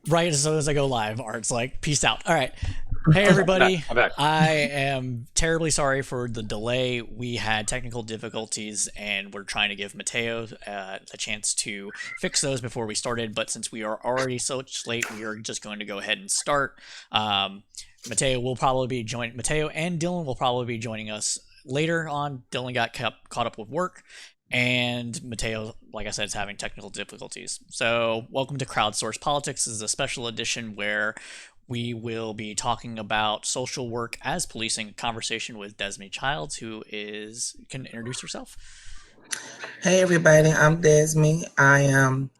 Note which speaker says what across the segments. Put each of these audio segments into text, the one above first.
Speaker 1: Right as soon as I go live, Art's like, peace out. All right. Hey, everybody.
Speaker 2: I'm back.
Speaker 1: I am terribly sorry for the delay. We had technical difficulties and we're trying to give Mateo a chance to fix those before we started. But since we are already so late, we are just going to go ahead and start. Um, Mateo and Dylan will probably be joining us later on. Dylan got caught up with work, and Mateo, like I said, is having technical difficulties. So, welcome to Crowdsource Politics. This is a special edition where we will be talking about social work as policing. Conversation with Desmii Childs, who is can introduce herself.
Speaker 3: Hey everybody, I'm Desmii. I am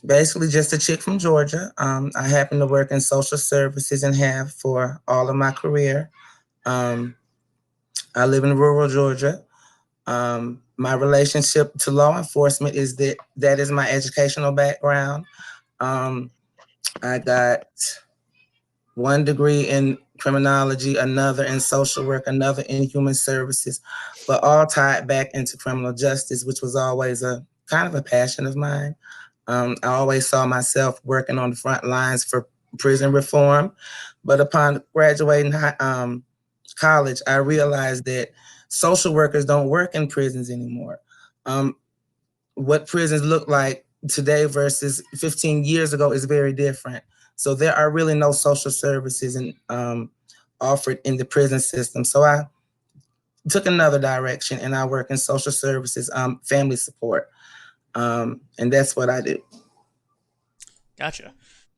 Speaker 3: basically just a chick from Georgia. I happen to work in social services and have for all of my career. Um, I live in rural Georgia. My relationship to law enforcement is that is my educational background. Um, I got one degree in criminology, another in social work, another in human services, but all tied back into criminal justice, which was always a kind of a passion of mine. I always saw myself working on the front lines for prison reform, but upon graduating college, I realized that social workers don't work in prisons anymore. Um, what prisons look like today versus 15 years ago is very different. So there are really no social services offered in the prison system. So I took another direction and I work in social services, family support. And that's what I do.
Speaker 1: Gotcha.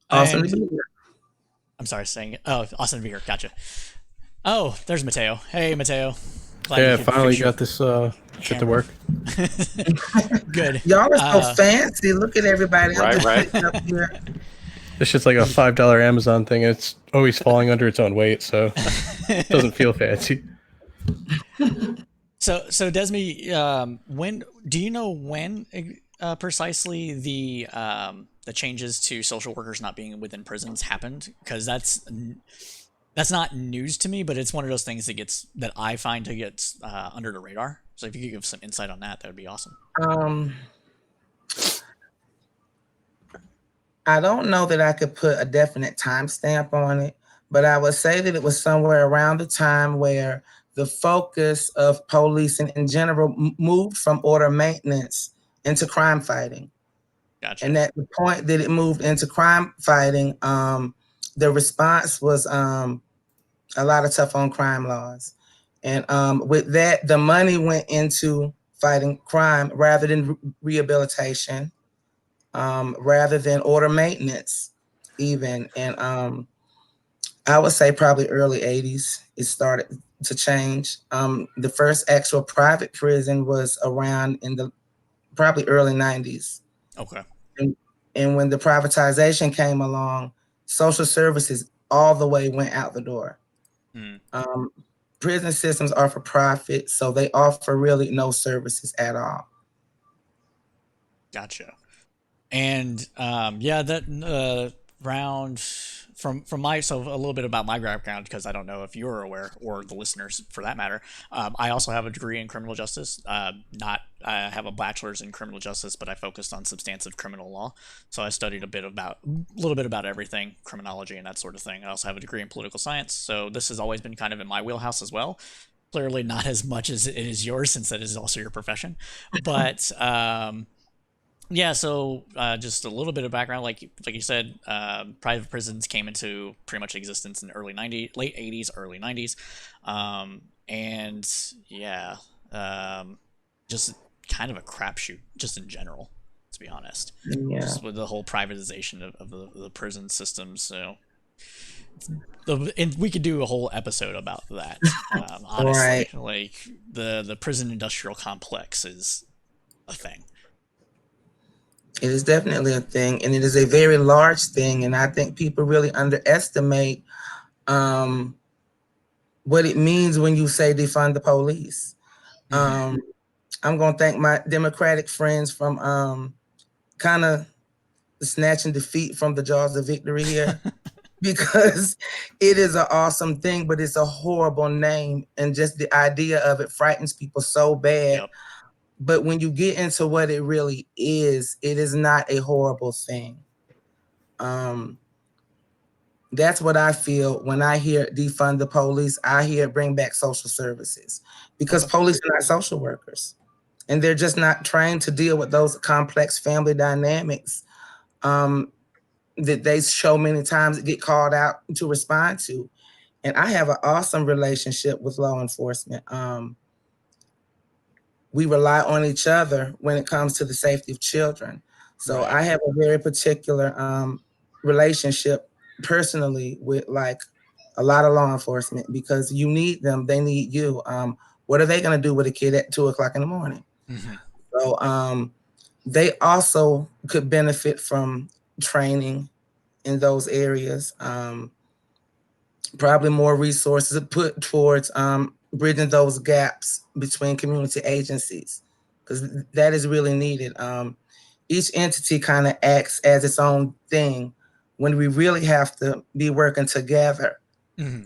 Speaker 3: Awesome to
Speaker 1: And
Speaker 3: be here.
Speaker 1: I'm sorry, saying it. Oh, awesome to be here. Gotcha. Oh, there's Mateo. Hey, Mateo. Glad you
Speaker 4: Yeah,
Speaker 1: could
Speaker 4: finally
Speaker 1: fix your
Speaker 4: got this shit to
Speaker 1: camera.
Speaker 4: work.
Speaker 1: Good.
Speaker 3: Y'all are so
Speaker 1: Uh,
Speaker 3: fancy. Look at everybody. I'm
Speaker 2: Right,
Speaker 3: just
Speaker 2: right.
Speaker 3: sitting up here.
Speaker 4: This shit's like a $5 Amazon thing. It's always falling under its own weight, so it doesn't feel fancy.
Speaker 1: so Desmii, when do you know when precisely the changes to social workers not being within prisons happened? Because that's not news to me, but it's one of those things that I find to get under the radar. So if you could give some insight on that, that would be awesome.
Speaker 3: Um, I don't know that I could put a definite timestamp on it, but I would say that it was somewhere around the time where the focus of policing in general moved from order maintenance into crime fighting.
Speaker 1: Gotcha.
Speaker 3: And at the point that it moved into crime fighting, the response was a lot of tough on crime laws. And with that, the money went into fighting crime rather than rehabilitation, rather than order maintenance, even. And I would say probably early 80s, it started to change. The first actual private prison was around in the probably early 90s.
Speaker 1: Okay.
Speaker 3: And, and when the privatization came along, social services all the way went out the door.
Speaker 1: Hmm.
Speaker 3: Um, Prison systems are for profit, so they offer really no services at all.
Speaker 1: Gotcha. And yeah, that round from my so a little bit about my background because I don't know if you're aware or the listeners for that matter. I also have a degree in criminal justice. Not I have a bachelor's in criminal justice, but I focused on substantive criminal law. So I studied a little bit about everything, criminology and that sort of thing. I also have a degree in political science. So this has always been kind of in my wheelhouse as well. Clearly not as much as it is yours since that is also your profession, but yeah, so just a little bit of background, like you said, private prisons came into pretty much existence in the early '90s, late '80s, early '90s, and yeah, um, just kind of a crapshoot, just in general, to be honest,
Speaker 3: Yeah.
Speaker 1: just with the whole privatization of the prison systems. So, and we could do a whole episode about that. Honestly,
Speaker 3: Right.
Speaker 1: like the prison industrial complex is a thing.
Speaker 3: It is definitely a thing, and it is a very large thing. And I think people really underestimate um, what it means when you say defund the police.
Speaker 1: Hmm.
Speaker 3: Um, I'm going to thank my Democratic friends from kind of snatching defeat from the jaws of victory here because it is an awesome thing, but it's a horrible name. And just the idea of it frightens people so bad.
Speaker 1: Yep.
Speaker 3: But when you get into what it really is, it is not a horrible thing. That's what I feel when I hear defund the police. I hear bring back social services, because
Speaker 1: Okay.
Speaker 3: police are not social workers, and they're just not trained to deal with those complex family dynamics that they show many times get called out to respond to. And I have an awesome relationship with law enforcement. We rely on each other when it comes to the safety of children. So
Speaker 1: Right.
Speaker 3: I have a very particular relationship personally with like a lot of law enforcement, because you need them, they need you. What are they going to do with a kid at 2 o'clock in the morning?
Speaker 1: Mm-hmm.
Speaker 3: So they also could benefit from training in those areas. Probably more resources put towards bridging those gaps between community agencies, because that is really needed. Each entity kind of acts as its own thing when we really have to be working together
Speaker 1: Mm-hmm.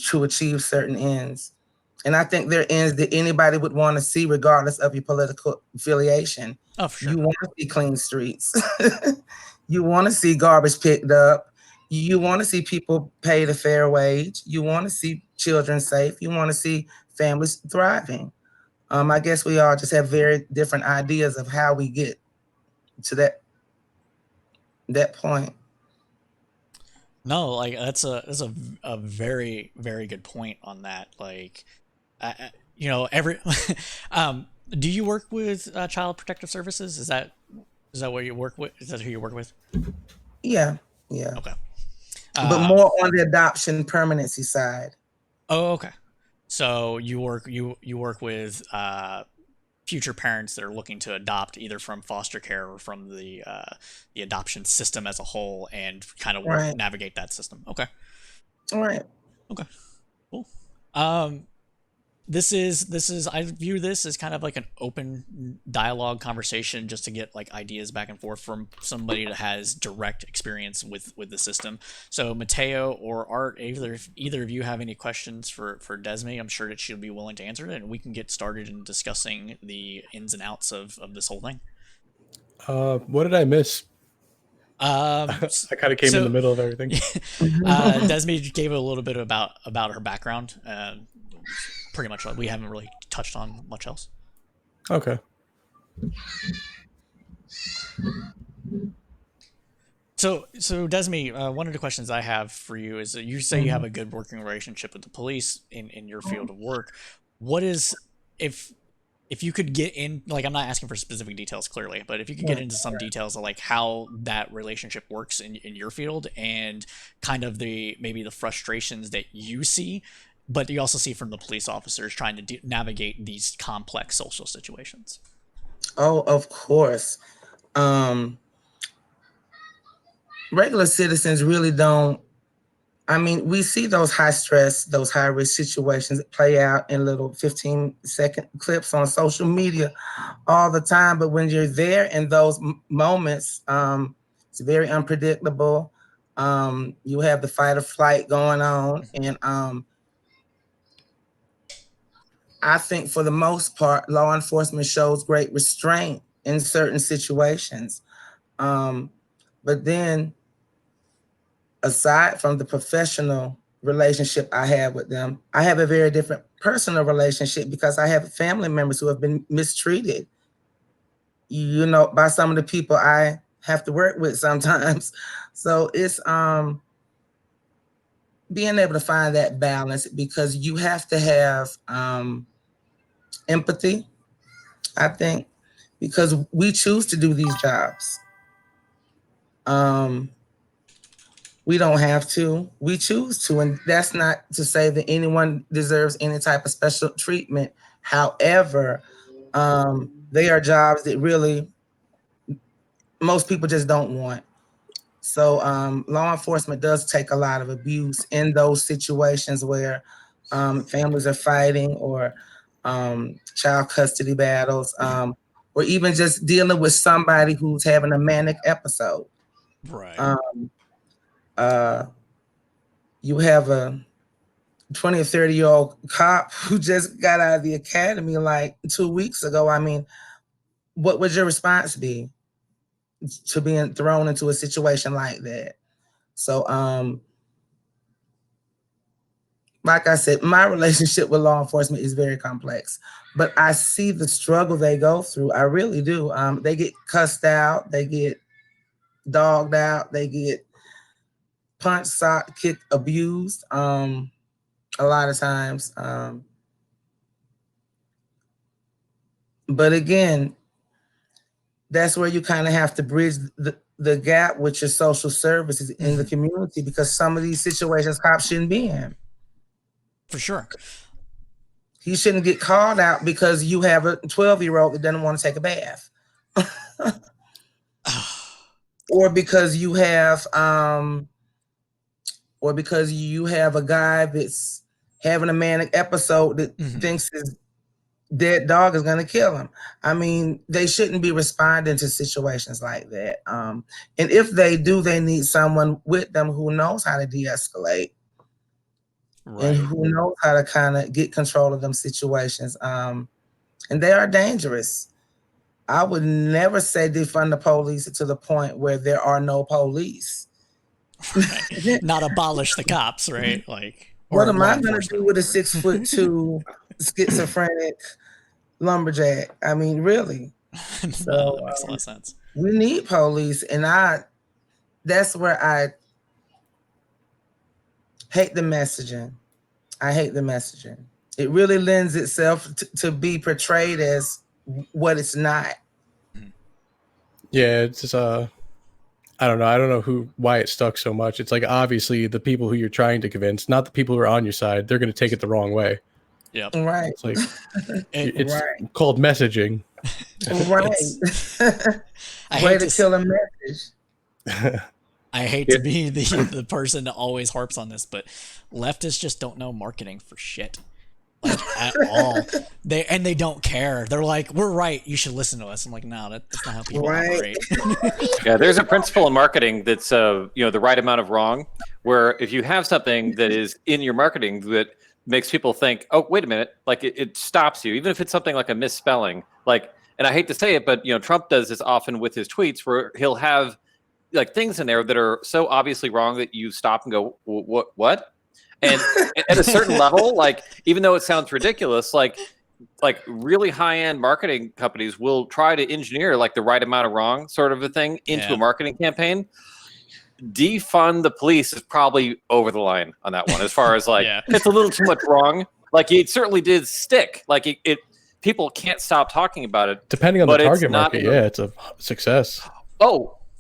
Speaker 3: to achieve certain ends. And I think they're ends that anybody would want to see, regardless of your political affiliation.
Speaker 1: Oh, for
Speaker 3: You
Speaker 1: sure.
Speaker 3: want to see clean streets. You want to see garbage picked up. You want to see people paid a fair wage. You want to see children safe. You want to see families thriving. I guess we all just have very different ideas of how we get to that point.
Speaker 1: No, like that's a very very good point on that. Like, every do you work with Child Protective Services? Is that what you work with? Is that who you work with?
Speaker 3: Yeah, yeah.
Speaker 1: Okay.
Speaker 3: But
Speaker 1: Um,
Speaker 3: more on the adoption permanency side.
Speaker 1: oh, okay. So you work with future parents that are looking to adopt either from foster care or from the adoption system as a whole, and kind of work
Speaker 3: Right,
Speaker 1: navigate that system. Okay.
Speaker 3: right.
Speaker 1: Okay. Cool. Um, this is I view this as kind of like an open dialogue conversation, just to get like ideas back and forth from somebody that has direct experience with the system. So Mateo or Art, either of you have any questions for Desmii, I'm sure that she'll be willing to answer it, and we can get started in discussing the ins and outs of this whole thing.
Speaker 4: What did I miss?
Speaker 1: um
Speaker 4: I kind of came in the
Speaker 1: so
Speaker 4: middle of everything.
Speaker 1: Desmii gave a little bit about her background. Pretty much, we haven't really touched on much else.
Speaker 4: Okay.
Speaker 1: So Desmii, one of the questions I have for you is that you say you have a good working relationship with the police in your field of work. What is if if you could get in, like, I'm not asking for specific details clearly, but if you could get
Speaker 3: Right.
Speaker 1: into some details of like how that relationship works in your field, and kind of the maybe the frustrations that you see, but you also see from the police officers trying to navigate these complex social situations.
Speaker 3: Oh, of course. Um, Regular citizens really don't. I mean, we see those high stress, those high risk situations play out in little 15-second clips on social media all the time. But when you're there in those moments, it's very unpredictable. You have the fight or flight going on.
Speaker 1: Hmm.
Speaker 3: And I think for the most part, law enforcement shows great restraint in certain situations. Um, but then, aside from the professional relationship I have with them, I have a very different personal relationship, because I have family members who have been mistreated, by some of the people I have to work with sometimes. So it's being able to find that balance, because you have to have empathy, I think, because we choose to do these jobs. Um, We don't have to. We choose to. And that's not to say that anyone deserves any type of special treatment. However, they are jobs that really most people just don't want. So law enforcement does take a lot of abuse in those situations where families are fighting, or child custody battles, or even just dealing with somebody who's having a manic episode.
Speaker 1: Right.
Speaker 3: Um, uh, you have a 20 or 30-year-old cop who just got out of the academy like 2 weeks ago. I mean, what would your response be? to being thrown into a situation like that. So like I said, my relationship with law enforcement is very complex, but I see the struggle they go through. I really do. They get cussed out, they get dogged out, they get punched, socked, kicked, abused. A lot of times. But again, that's where you kind of have to bridge the gap with your social services in the community, because some of these situations cops shouldn't be in.
Speaker 1: For sure.
Speaker 3: He shouldn't get called out because you have a 12-year-old that doesn't want to take a bath. Or because you have a guy that's having a manic episode that thinks his dead dog is going to kill him. I mean, they shouldn't be responding to situations like that. And if they do, they need someone with them who knows how to de-escalate. Right. And who knows how to kind of get control of them situations. And they are dangerous. I would never say defund the police to the point where there are no police.
Speaker 1: Right. Not abolish the cops, right? Like,
Speaker 3: what am I going to do with a 6'2" schizophrenic lumberjack? I mean, really?
Speaker 1: No, that makes a lot of sense.
Speaker 3: We need police, and that's where I hate the messaging. I hate the messaging. It really lends itself to be portrayed as what it's not.
Speaker 4: Yeah, it's just I don't know. I don't know why it stuck so much. It's like, obviously the people who you're trying to convince, not the people who are on your side, they're going to take it the wrong way.
Speaker 1: Yeah.
Speaker 3: Right.
Speaker 4: It's like it's called messaging.
Speaker 3: Right. Way to kill a message.
Speaker 1: I hate to be the person that always harps on this, but leftists just don't know marketing for shit. Like, at all. They don't care. They're like, we're right, you should listen to us. I'm like, no, that's not how people operate.
Speaker 2: Yeah, there's a principle in marketing that's the right amount of wrong, where if you have something that is in your marketing that makes people think, oh, wait a minute, like it stops you, even if it's something like a misspelling. Like, and I hate to say it, but Trump does this often with his tweets, where he'll have like things in there that are so obviously wrong that you stop and go, what? And at a certain level, like, even though it sounds ridiculous, like really high-end marketing companies will try to engineer like the right amount of wrong sort of a thing into a marketing campaign. Defund the police is probably over the line on that one, as far as like it's a little too much wrong. Like, it certainly did stick. Like it people can't stop talking about it.
Speaker 4: Depending on the target market, it's a success.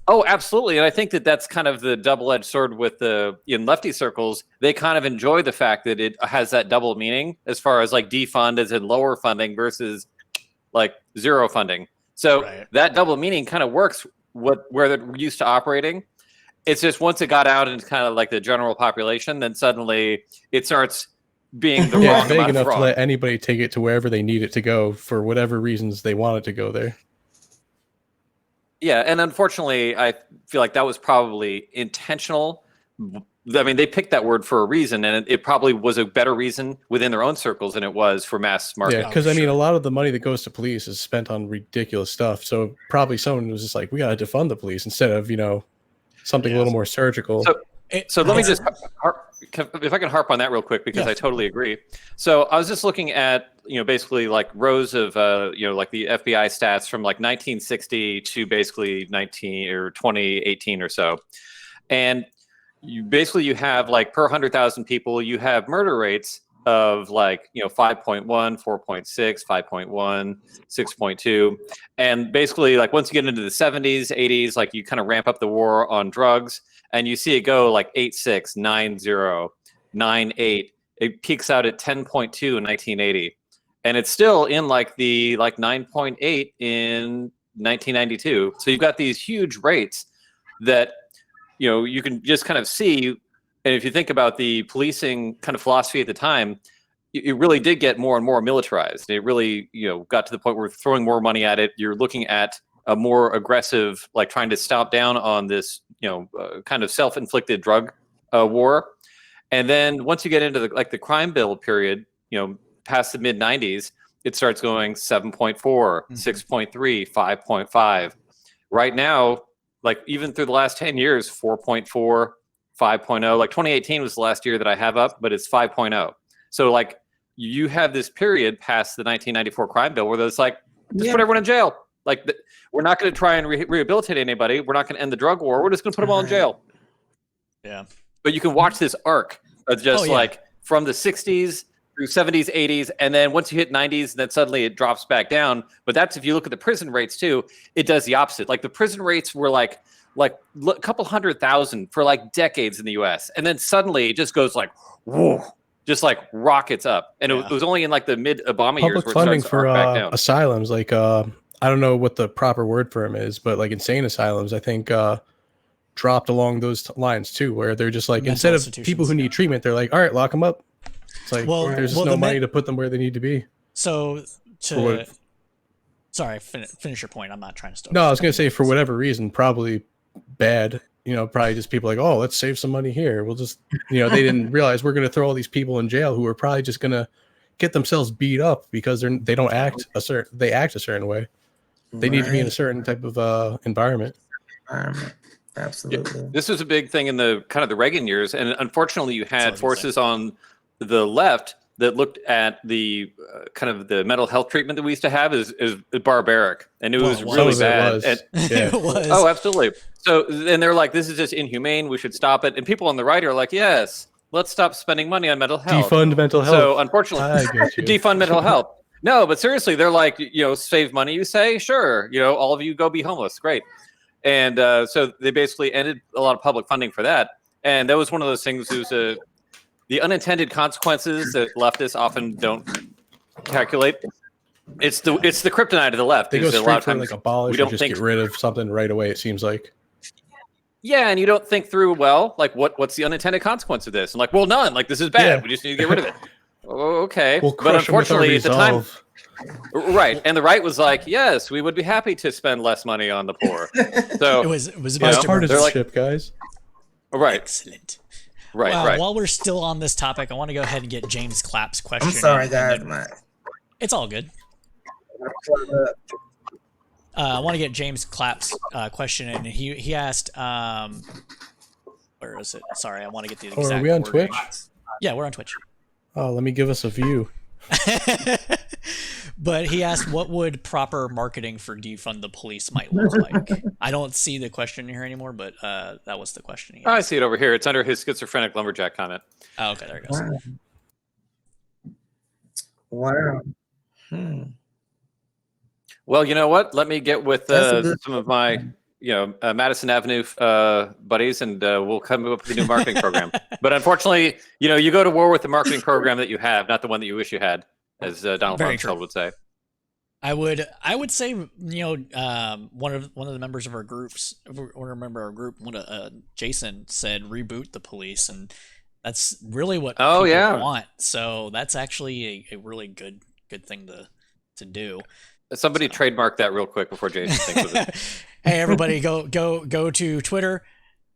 Speaker 2: Oh, absolutely. And I think that's kind of the double-edged sword with in lefty circles. They kind of enjoy the fact that it has that double meaning, as far as like defund as in lower funding versus like zero funding. So that double meaning kind of works where they're used to operating. It's just once it got out into kind of like the general population, then suddenly it starts being the wrong
Speaker 4: big
Speaker 2: amount
Speaker 4: enough
Speaker 2: of wrong.
Speaker 4: To let anybody take it to wherever they need it to go for whatever reasons they want it to go there.
Speaker 2: Yeah, and unfortunately, I feel like that was probably intentional. I mean, they picked that word for a reason, and it probably was a better reason within their own circles than it was for mass marketing.
Speaker 4: Yeah, because I mean, a lot of the money that goes to police is spent on ridiculous stuff. So probably someone was just like, we got to defund the police instead of, something a little more surgical.
Speaker 2: So let me just, if I can harp on that real quick, because I totally agree. So I was just looking at, basically like rows of, like the FBI stats from like 1960 to basically 2018 or so. And you have like per 100,000 people, you have murder rates of like, 5.1, 4.6, 5.1, 6.2. And basically like once you get into the 70s, 80s, like you kind of ramp up the war on drugs, and you see it go like 8.6, 9.0, 9.8. It peaks out at 10.2 in 1980. And it's still in like the 9.8 in 1992. So you've got these huge rates that, you can just kind of see. And if you think about the policing kind of philosophy at the time, it really did get more and more militarized. It really, got to the point where we're throwing more money at it. You're looking at a more aggressive, like trying to stomp down on this, kind of self-inflicted drug war. And then once you get into the crime bill period, past the mid 90s, it starts going 7.4, 6.3, 5.5. Right now, like even through the last 10 years, 4.4, 5.0, like 2018 was the last year that I have up, but it's 5.0. So like you have this period past the 1994 crime bill where it's like, just put everyone in jail. Like we're not going to try and rehabilitate anybody. We're not going to end the drug war. We're just going to put them all in jail.
Speaker 1: Yeah.
Speaker 2: But you can watch this arc of just like from the 60s through 70s, 80s, and then once you hit 90s, then suddenly it drops back down. But that's if you look at the prison rates too, it does the opposite. Like the prison rates were like a couple 100,000 for like decades in the U.S. And then suddenly it just goes like, whoa, just like rockets up. And it was only in like the mid-Obama years
Speaker 4: Public
Speaker 2: where
Speaker 4: funding
Speaker 2: it starts to arc back down.
Speaker 4: Asylums, like I don't know what the proper word for them is, but like insane asylums, I think dropped along those lines too, where they're just like, instead of people who need treatment, they're like, all right, lock them up. It's like, there's just no money to put them where they need to be.
Speaker 1: So sorry, finish your point. I'm not trying to stop.
Speaker 4: No, I was going to say, for whatever reason, probably bad, probably just people like, oh, let's save some money here. We'll just, they didn't realize we're going to throw all these people in jail who are probably just going to get themselves beat up because they don't act they act a certain way. They need to be in a certain type of environment.
Speaker 3: Absolutely.
Speaker 2: Yeah. This was a big thing in the kind of the Reagan years. And unfortunately, you had forces on the left that looked at the kind of the mental health treatment that we used to have is barbaric, and it was really bad.
Speaker 1: It was.
Speaker 2: Oh, absolutely. So, and they're like, this is just inhumane. We should stop it. And people on the right are like, yes, let's stop spending money on mental health.
Speaker 4: Defund mental health.
Speaker 2: So, unfortunately, defund mental health. No, but seriously, they're like, save money. You say, sure. All of you go be homeless. Great. And so they basically ended a lot of public funding for that. And that was one of those things. It was the unintended consequences that leftists often don't calculate. It's the kryptonite of the left.
Speaker 4: They go straight for like abolish or just get rid of something right away, it seems like.
Speaker 2: Yeah, and you don't think through, well, like what's the unintended consequence of this? And like, well, none. Like, this is bad. Yeah. We just need to get rid of it. Okay. But unfortunately, at the time, right. And the right was like, yes, we would be happy to spend less money on the poor. So
Speaker 1: it was
Speaker 4: partisanship, guys.
Speaker 2: Right.
Speaker 1: Excellent.
Speaker 2: Right.
Speaker 1: While we're still on this topic, I want to go ahead and get James Clapp's question.
Speaker 3: I'm sorry, guys.
Speaker 1: It's all good. I want to get James Clapp's question, and he asked, where is it? Sorry, I want to get the exact.
Speaker 4: Are we on
Speaker 1: wording.
Speaker 4: Twitch?
Speaker 1: Yeah, we're on Twitch.
Speaker 4: Oh, let me give us a view.
Speaker 1: But he asked, what would proper marketing for defund the police might look like? I don't see the question here anymore, but that was the question.
Speaker 2: I see it over here. It's under his schizophrenic lumberjack comment.
Speaker 1: Oh, okay, there it goes.
Speaker 3: Wow.
Speaker 2: Well, you know what? Let me get with some of my, Madison Avenue buddies, and we'll come up with a new marketing program. But unfortunately, you go to war with the marketing program that you have, not the one that you wish you had, as Donald Rumsfeld would say.
Speaker 1: I would say, one of the members of our groups, Jason said, reboot the police, and that's really what people want. So that's actually a really good thing to do.
Speaker 2: Somebody trademark that real quick before Jason thinks of it.
Speaker 1: Hey, everybody, go to Twitter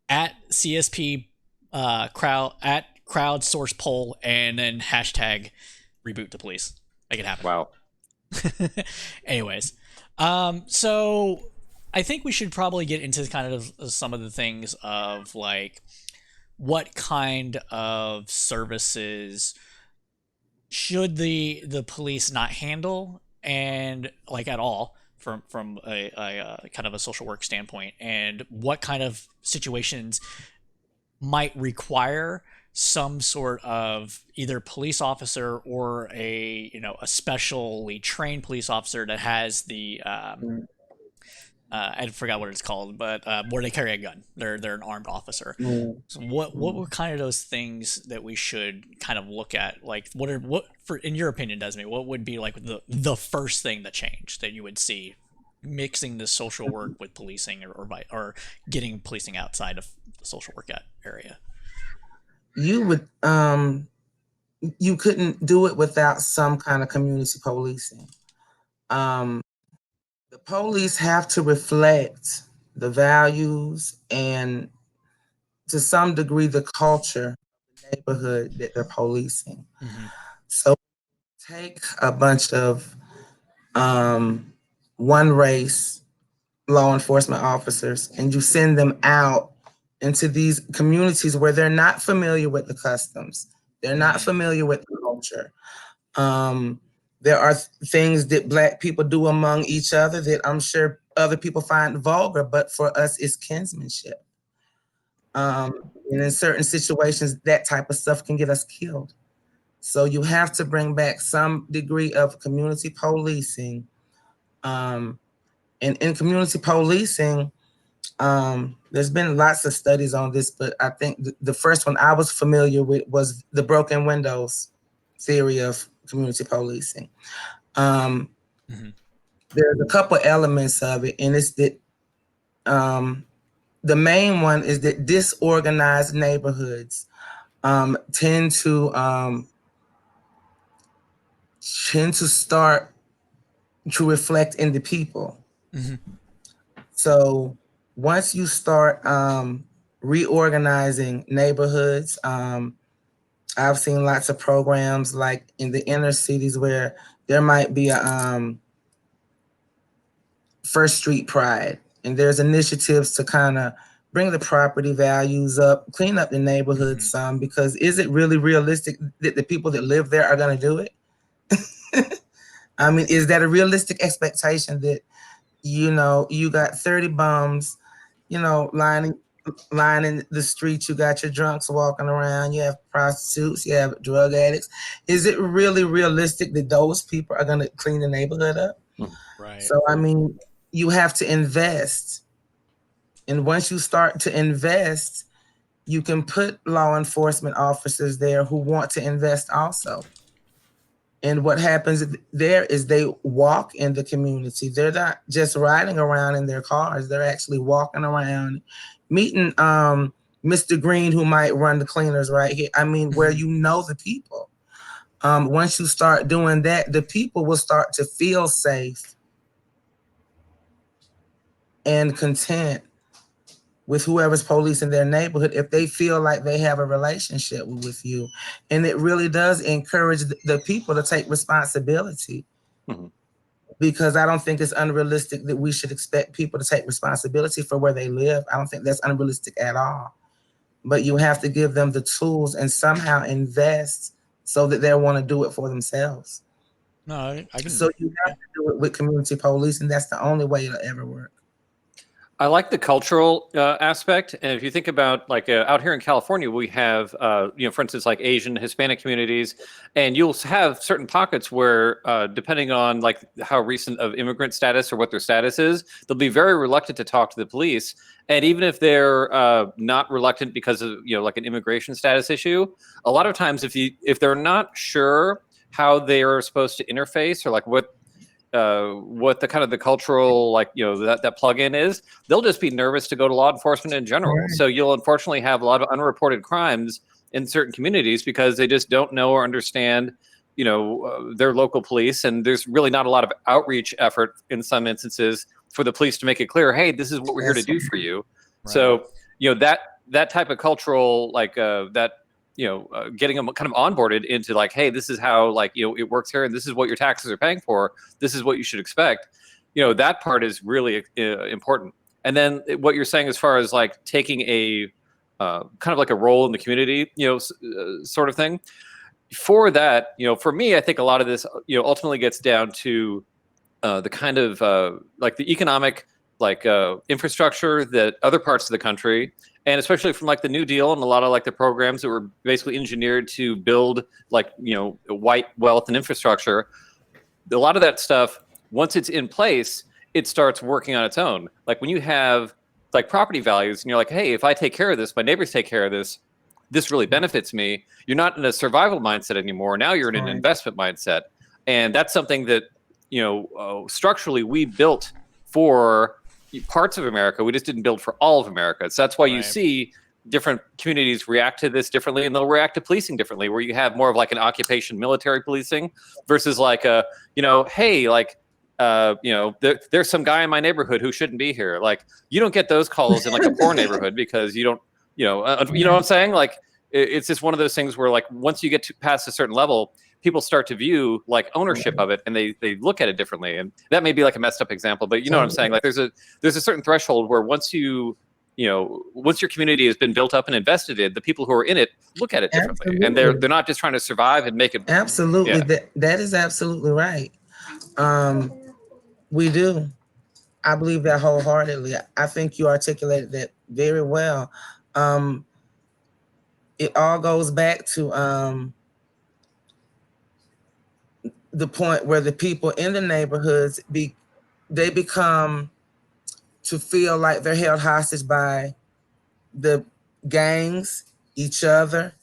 Speaker 1: at CSP crowdsource poll, and then hashtag reboot the police. Make it happen.
Speaker 2: Wow.
Speaker 1: Anyways, so I think we should probably get into kind of some of the things of like what kind of services should the police not handle, and like at all from a kind of a social work standpoint, and what kind of situations might require some sort of either police officer or a specially trained police officer that has the I forgot what it's called, but where they carry a gun. They're an armed officer. So what were kind of those things that we should kind of look at? Like what in your opinion, Desmii, what would be like the first thing that changed that you would see mixing the social work with policing or getting policing outside of the social work area?
Speaker 3: You would you couldn't do it without some kind of community policing. The police have to reflect the values and to some degree the culture of the neighborhood that they're policing. So take a bunch of one race, law enforcement officers and you send them out into these communities where they're not familiar with the customs, they're not familiar with the culture. There are things that Black people do among each other that I'm sure other people find vulgar, but for us, it's kinsmanship. And in certain situations, that type of stuff can get us killed. So you have to bring back some degree of community policing. And in community policing, there's been lots of studies on this, but I think the first one I was familiar with was the broken windows theory of community policing. There's a couple elements of it, and it's that the main one is that disorganized neighborhoods tend to start to reflect in the people. So once you start reorganizing neighborhoods, I've seen lots of programs like in the inner cities where there might be a First Street Pride, and there's initiatives to kind of bring the property values up, clean up the neighborhoods some, because is it really realistic that the people that live there are going to do it? I mean, is that a realistic expectation that, you know, you got 30 bums, you know, lining the streets, you got your drunks walking around, you have prostitutes, you have drug addicts. Is it really realistic that those people are going to clean the neighborhood up?
Speaker 1: Right.
Speaker 3: So, I mean, you have to invest. And once you start to invest, you can put law enforcement officers there who want to invest also. And what happens there is they walk in the community. They're not just riding around in their cars. They're actually walking around, meeting Mr. Green, who might run the cleaners right here. I mean, where you know the people. Once you start doing that, the people will start to feel safe and content with whoever's policing their neighborhood if they feel like they have a relationship with you. And it really does encourage the people to take responsibility. Because I don't think it's unrealistic that we should expect people to take responsibility for where they live. I don't think that's unrealistic at all. But you have to give them the tools and somehow invest so that they want to do it for themselves.
Speaker 1: No, I can.
Speaker 3: So you have to do it with community policing. That's the only way it'll ever work.
Speaker 2: I like the cultural aspect, and if you think about like out here in California, we have you know, for instance, like Asian, Hispanic communities, and you'll have certain pockets where, depending on like how recent of immigrant status or what their status is, they'll be very reluctant to talk to the police, and even if they're not reluctant because of, you know, like an immigration status issue, a lot of times if they're not sure how they are supposed to interface or like what the kind of the cultural, like, you know, that plug-in is, they'll just be nervous to go to law enforcement in general. Right. So you'll unfortunately have a lot of unreported crimes in certain communities because they just don't know or understand, you know, their local police, and there's really not a lot of outreach effort in some instances for the police to make it clear, hey, this is what we're here to do for you. Right. So, you know, that type of cultural, like that, you know, getting them kind of onboarded into like, hey, this is how, like, you know, it works here, and this is what your taxes are paying for. This is what you should expect. You know, that part is really important. And then what you're saying as far as like taking a kind of like a role in the community, you know, sort of thing. For that, you know, for me, I think a lot of this, you know, ultimately gets down to the kind of like the economic, like infrastructure that other parts of the country, and especially from like the New Deal and a lot of like the programs that were basically engineered to build like, you know, white wealth and infrastructure. A lot of that stuff, once it's in place, it starts working on its own. Like when you have like property values and you're like, hey, if I take care of this, my neighbors take care of this, this really benefits me. You're not in a survival mindset anymore. Now you're in an investment mindset. And that's something that, you know, structurally we built for parts of America. We just didn't build for all of America. So that's why you see different communities react to this differently, and they'll react to policing differently, where you have more of like an occupation military policing versus like a, you know, hey, like, you know, there's some guy in my neighborhood who shouldn't be here. Like, you don't get those calls in like a poor neighborhood because you don't, you know what I'm saying? Like, it's just one of those things where like once you get to past a certain level, people start to view like ownership of it, and they look at it differently. And that may be like a messed up example, but you know what I'm saying? Like there's a certain threshold where once once your community has been built up and invested in, the people who are in it look at it differently.
Speaker 3: Absolutely.
Speaker 2: And they're not just trying to survive and make it.
Speaker 3: Absolutely. Yeah. That is absolutely right. We do. I believe that wholeheartedly. I think you articulated that very well. It all goes back to the point where the people in the neighborhoods they become to feel like they're held hostage by the gangs, each other,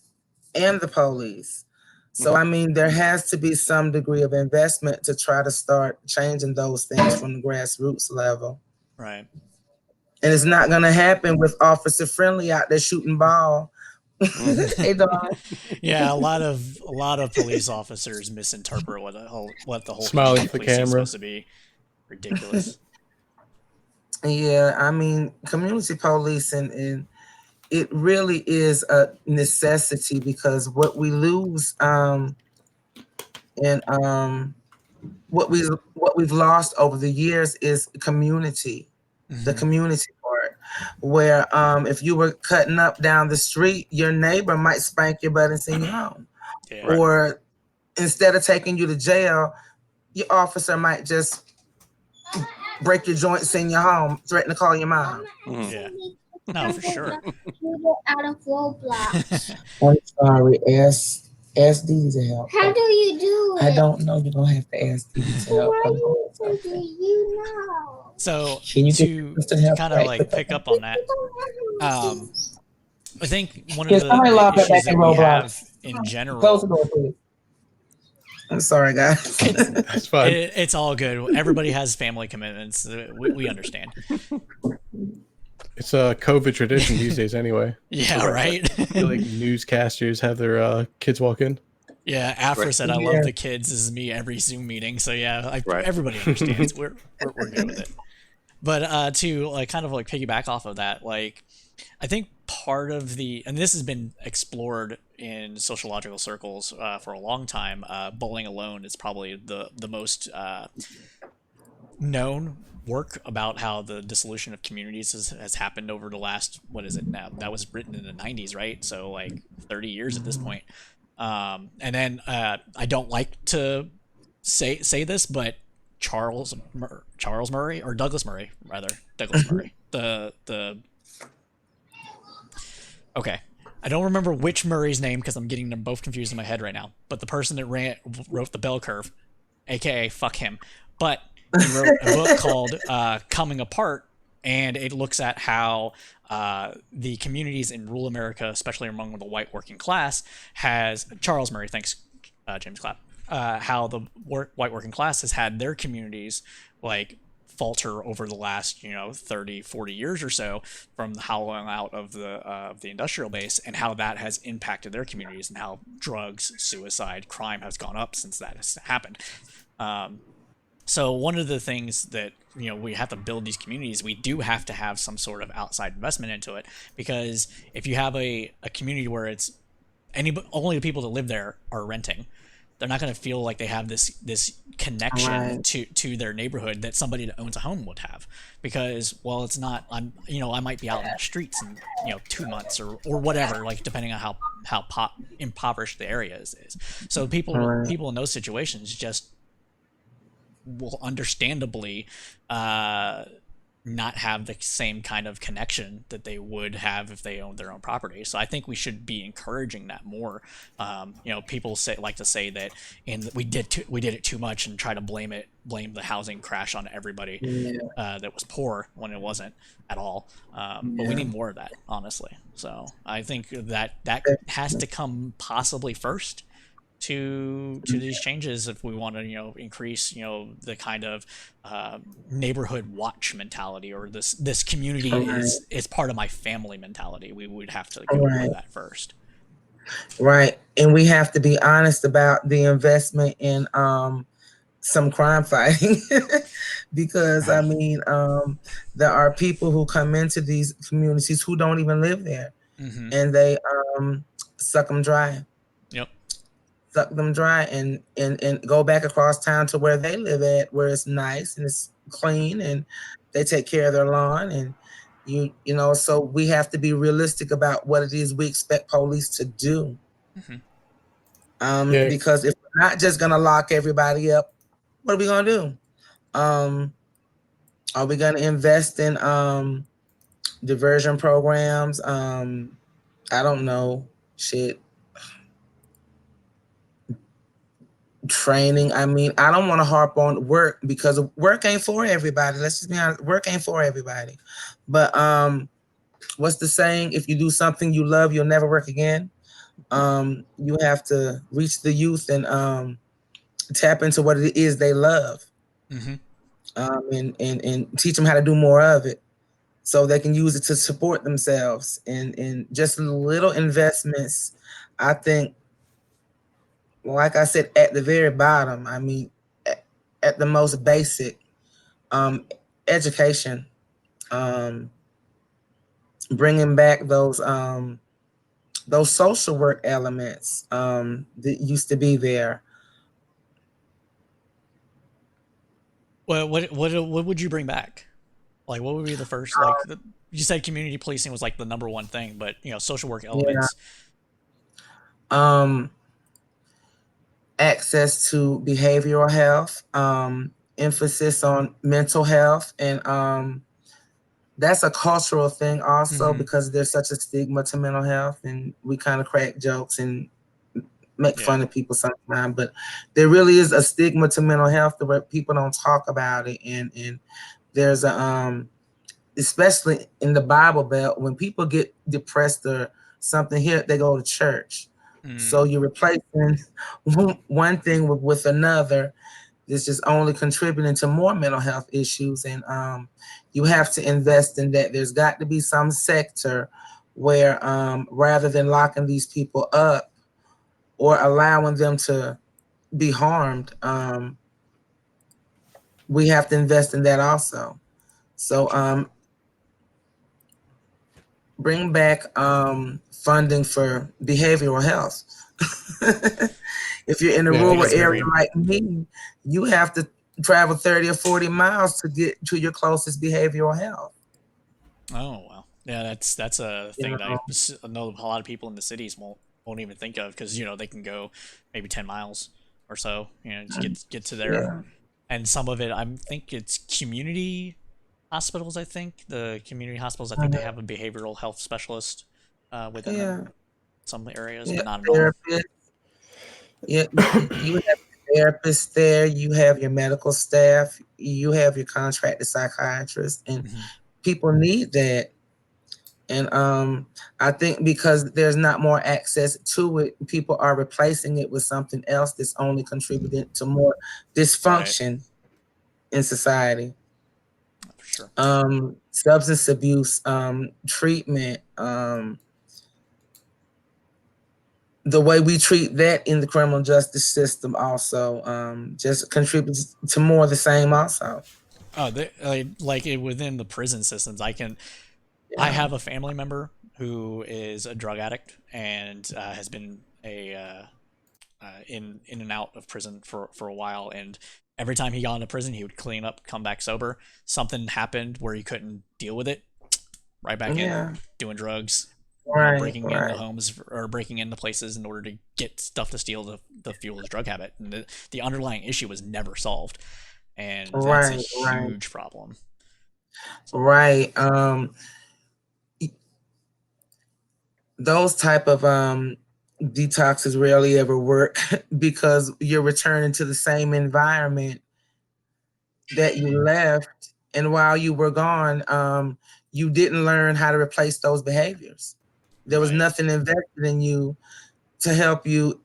Speaker 3: and the police. So, I mean, there has to be some degree of investment to try to start changing those things from the grassroots level.
Speaker 1: Right.
Speaker 3: And it's not going to happen with Officer Friendly out there shooting ball. Hey, dog.
Speaker 1: Yeah, a lot of police officers misinterpret what the whole
Speaker 4: smiling for the camera
Speaker 1: is supposed to be. Ridiculous.
Speaker 3: Yeah, I mean, community policing, and it really is a necessity, because what we lose and what we've lost over the years is community, the community part, where if you were cutting up down the street, your neighbor might spank your butt and send you home.
Speaker 1: Yeah.
Speaker 3: Or instead of taking you to jail, your officer might just break your joint, send you home, threaten to call your mom.
Speaker 1: Yeah. No, for sure.
Speaker 5: Out of Roblox.
Speaker 3: I'm sorry, ask Dee to help.
Speaker 5: How do you do it?
Speaker 3: I don't know. You're gonna have to ask Dee to help.
Speaker 5: Why do you know?
Speaker 1: So
Speaker 3: Can you
Speaker 1: to kind of like pick up on that, I think one of the issues that we have in general.
Speaker 3: Close the door, please. I'm sorry, guys.
Speaker 4: That's fine.
Speaker 1: It's all good. Everybody has family commitments. We understand.
Speaker 4: It's a COVID tradition these days anyway.
Speaker 1: Yeah, right?
Speaker 4: Like newscasters have their kids walk in.
Speaker 1: Yeah, Afra said, I love the kids. This is me every Zoom meeting. So yeah, everybody understands. We're good with it. But to like kind of like piggyback off of that, like I think part of and this has been explored in sociological circles for a long time, bullying alone is probably the most known work about how the dissolution of communities has happened over the last, what is it now? That was written in the 90s, right? So like 30 years at this point. And then I don't like to say this, but Charles Murray, or Douglas Murray, rather. Douglas Murray. Okay. I don't remember which Murray's name because I'm getting them both confused in my head right now. But the person that wrote The Bell Curve, aka fuck him. But he wrote a book called Coming Apart, and it looks at how the communities in rural America, especially among the white working class, Charles Murray, thanks, James Clapp, how the white working class has had their communities like falter over the last 30, 40 years or so from the hollowing out of the industrial base, and how that has impacted their communities, and how drugs, suicide, crime has gone up since that has happened. So one of the things that we have to build these communities, we do have to have some sort of outside investment into it, because if you have a community where it's only the people that live there are renting, they're not going to feel like they have this connection to their neighborhood that somebody that owns a home would have, because it's not, I might be out in the streets in 2 months or whatever, like depending on how impoverished the area is. So people in those situations just will understandably not have the same kind of connection that they would have if they owned their own property. So I think we should be encouraging that more. People like to say that we did it too much and try to blame the housing crash on everybody that was poor when it wasn't at all. But we need more of that, honestly. So I think that has to come possibly first to these changes if we want to increase the kind of neighborhood watch mentality, or this community is part of my family mentality. We would have to go over that first.
Speaker 3: Right. And we have to be honest about the investment in some crime fighting because I mean there are people who come into these communities who don't even live there, and they suck them dry.
Speaker 1: Yep.
Speaker 3: suck them dry and go back across town to where they live at, where it's nice and it's clean and they take care of their lawn. And you know, so we have to be realistic about what it is we expect police to do.
Speaker 4: Yeah.
Speaker 3: Because if we're not just gonna lock everybody up, what are we gonna do? Are we gonna invest in diversion programs? I don't know, shit, training. I mean, I don't want to harp on work because work ain't for everybody. Let's just be honest, work ain't for everybody. But what's the saying? If you do something you love, you'll never work again. You have to reach the youth and tap into what it is they love, and teach them how to do more of it, so they can use it to support themselves. And just little investments, I think, like I said, at the very bottom, I mean, at the most basic, education, bringing back those social work elements that used to be there.
Speaker 1: Well, what would you bring back? Like, what would be the first? Like, you said community policing was like the number one thing, but you know, social work elements.
Speaker 3: Yeah. Access to behavioral health, emphasis on mental health, and that's a cultural thing also, because there's such a stigma to mental health, and we kind of crack jokes and make fun of people sometimes, but there really is a stigma to mental health where people don't talk about it. And there's a especially in the Bible Belt, when people get depressed or something here, they go to church. So you're replacing one thing with another. It's just only contributing to more mental health issues. And you have to invest in that. There's got to be some sector where rather than locking these people up or allowing them to be harmed, we have to invest in that also. So bring back funding for behavioral health. If you're in a rural area like me, you have to travel 30 or 40 miles to get to your closest behavioral health.
Speaker 1: Oh well, yeah, that's a thing that I know a lot of people in the cities won't even think of, because you know they can go maybe 10 miles or so, you know, to get to there. And some of it, I think it's community hospitals. I think the community hospitals, I think they have a behavioral health specialist within them. Some areas, but not in all.
Speaker 3: Yeah, you have therapists there, you have your medical staff, you have your contracted psychiatrists, and people need that. And I think because there's not more access to it, people are replacing it with something else that's only contributing to more dysfunction in society.
Speaker 1: For sure.
Speaker 3: Substance abuse treatment, the way we treat that in the criminal justice system also just contributes to more of the same also.
Speaker 1: Oh, within the prison systems, I have a family member who is a drug addict and has been in and out of prison for a while. And every time he got into prison, he would clean up, come back sober. Something happened where he couldn't deal with it, right back in doing drugs, breaking into homes or breaking into places in order to get stuff to steal to fuel his drug habit. And the underlying issue was never solved, and that's a huge problem.
Speaker 3: Those type of detoxes rarely ever work because you're returning to the same environment that you left, and while you were gone, you didn't learn how to replace those behaviors. There was nothing invested in you to help you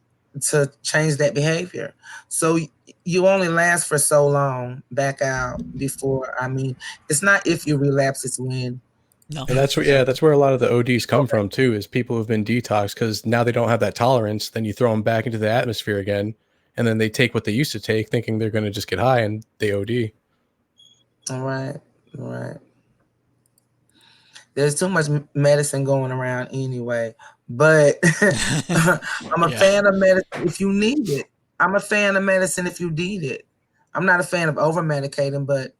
Speaker 3: to change that behavior. So you only last for so long back out before, I mean, it's not if you relapse, it's when.
Speaker 1: No.
Speaker 4: And that's where a lot of the ODs come from too, is people who've been detoxed, because now they don't have that tolerance. Then you throw them back into the atmosphere again, and then they take what they used to take, thinking they're going to just get high, and they OD.
Speaker 3: All right. there's too much medicine going around anyway. But I'm a
Speaker 1: Yeah.
Speaker 3: fan of medicine if you need it. I'm a fan of medicine if you need it. I'm not a fan of over medicating, but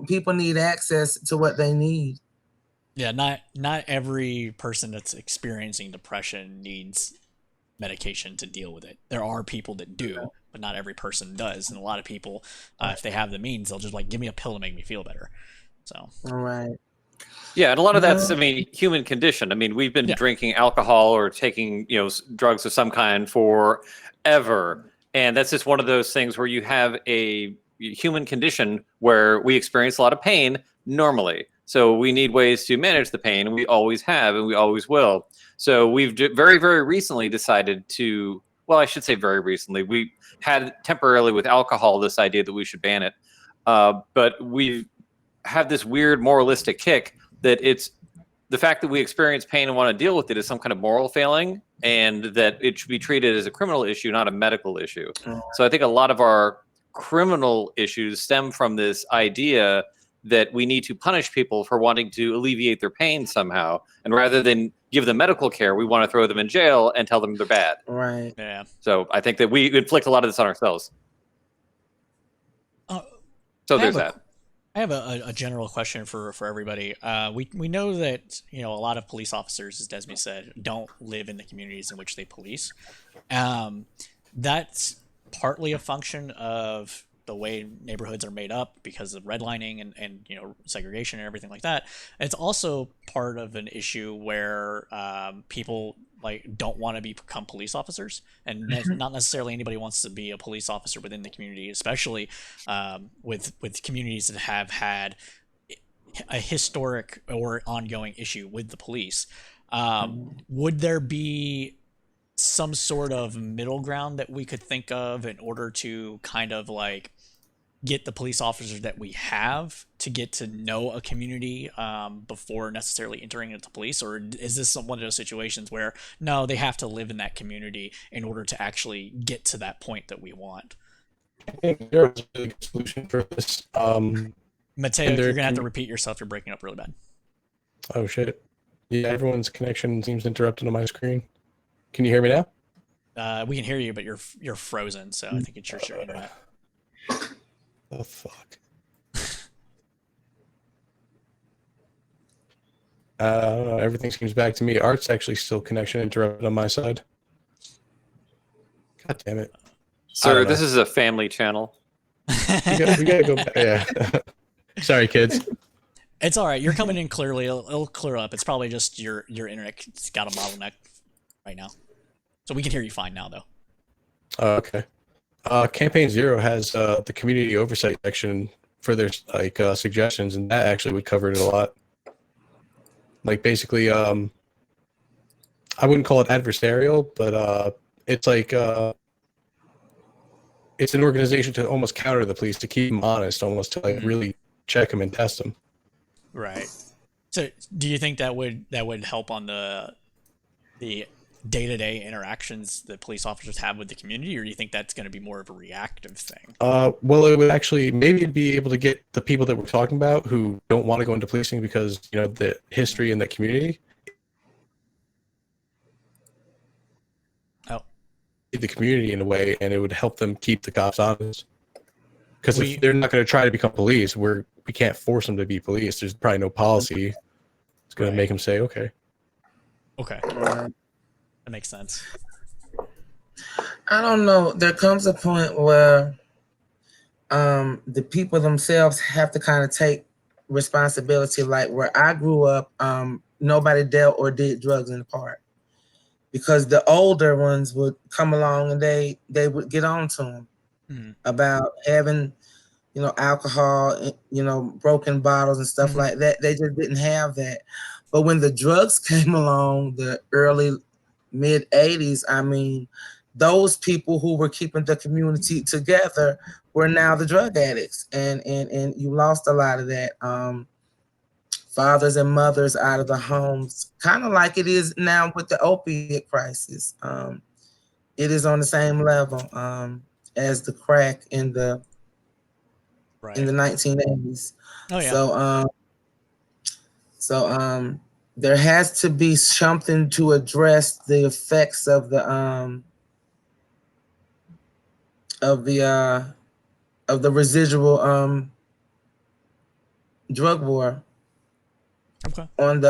Speaker 3: people need access to what they need.
Speaker 1: Yeah, not every person that's experiencing depression needs medication to deal with it. There are people that do, but not every person does. And a lot of people, if they have the means, they'll just like give me a pill to make me feel better. So,
Speaker 3: All right.
Speaker 2: Yeah, and a lot of that's,
Speaker 3: No.
Speaker 2: I mean, human condition. I mean, we've been
Speaker 1: Yeah.
Speaker 2: drinking alcohol or taking, drugs of some kind forever. And that's just one of those things where you have a human condition where we experience a lot of pain normally. So we need ways to manage the pain, and we always have, and we always will. So we've very, very recently decided to, well, I should say very recently, we had temporarily with alcohol this idea that we should ban it. But we've had this weird moralistic kick that it's the fact that we experience pain and want to deal with it is some kind of moral failing, and that it should be treated as a criminal issue, not a medical issue. So I think a lot of our criminal issues stem from this idea that we need to punish people for wanting to alleviate their pain somehow. And rather than give them medical care, we want to throw them in jail and tell them they're bad.
Speaker 3: Right.
Speaker 1: yeah.
Speaker 2: So I think that we inflict a lot of this on ourselves. So there's that.
Speaker 1: I have a general question for everybody. We know that a lot of police officers, as Desmii said, don't live in the communities in which they police. That's partly a function of the way neighborhoods are made up because of redlining and segregation and everything like that. It's also part of an issue where people don't want to become police officers, and not necessarily anybody wants to be a police officer within the community, especially with communities that have had a historic or ongoing issue with the police. Would there be some sort of middle ground that we could think of in order to kind of get the police officers that we have to get to know a community before necessarily entering into police? Or is this one of those situations where no, they have to live in that community in order to actually get to that point that we want?
Speaker 4: I think there's a really good solution for this.
Speaker 1: Mateo, you're gonna have to repeat yourself. You're breaking up really bad.
Speaker 4: Oh shit! Yeah, everyone's connection seems interrupted on my screen. Can you hear me now?
Speaker 1: We can hear you, but you're frozen. So I think it's your internet.
Speaker 4: Oh fuck. I don't know. Everything seems back to me. Art's actually still connection interrupted on my side. God damn it.
Speaker 2: Sir, this is a family channel.
Speaker 4: We gotta go back. Yeah. Sorry, kids.
Speaker 1: It's all right. You're coming in clearly. It'll clear up. It's probably just your internet's got a bottleneck right now. So we can hear you fine now, though.
Speaker 4: Okay. Campaign Zero has the community oversight section for their suggestions, and that actually would cover it a lot. Basically, I wouldn't call it adversarial, but it's it's an organization to almost counter the police, to keep them honest, almost to really check them and test them.
Speaker 1: Right. So, do you think that would help on the day-to-day interactions that police officers have with the community, or do you think that's going to be more of a reactive thing?
Speaker 4: Well, it would actually maybe be able to get the people that we're talking about who don't want to go into policing because the history in the community.
Speaker 1: Oh,
Speaker 4: the community in a way, and it would help them keep the cops honest. Because if they're not going to try to become police, we can't force them to be police. There's probably no policy. It's going to make them say, okay.
Speaker 1: Okay. That makes sense.
Speaker 3: I don't know. There comes a point where the people themselves have to kind of take responsibility. Like where I grew up, nobody dealt or did drugs in the park because the older ones would come along and they would get on to them about having, alcohol, broken bottles and stuff like that. They just didn't have that. But when the drugs came along, the early mid 80s, I mean, those people who were keeping the community together were now the drug addicts, and you lost a lot of that. Fathers and mothers out of the homes, kind of like it is now with the opiate crisis. It is on the same level as the crack in the 1980s.
Speaker 1: Oh yeah.
Speaker 3: So there has to be something to address the effects of the residual drug war
Speaker 1: Okay.
Speaker 3: On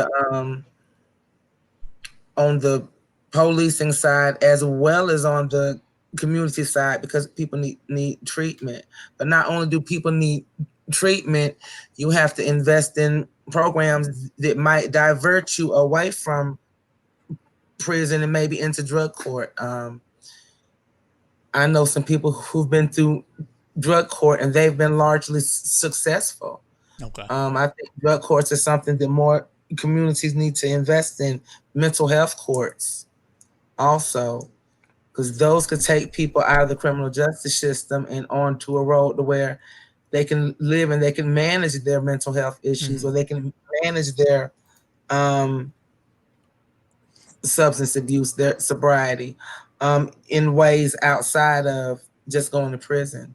Speaker 3: the policing side as well as on the community side, because people need treatment. But not only do people need treatment, you have to invest in programs that might divert you away from prison and maybe into drug court. I know some people who've been through drug court and they've been largely successful.
Speaker 1: Okay.
Speaker 3: I think drug courts are something that more communities need to invest in. Mental health courts also, because those could take people out of the criminal justice system and onto a road to where they can live and they can manage their mental health issues, or they can manage their substance abuse, their sobriety, in ways outside of just going to prison.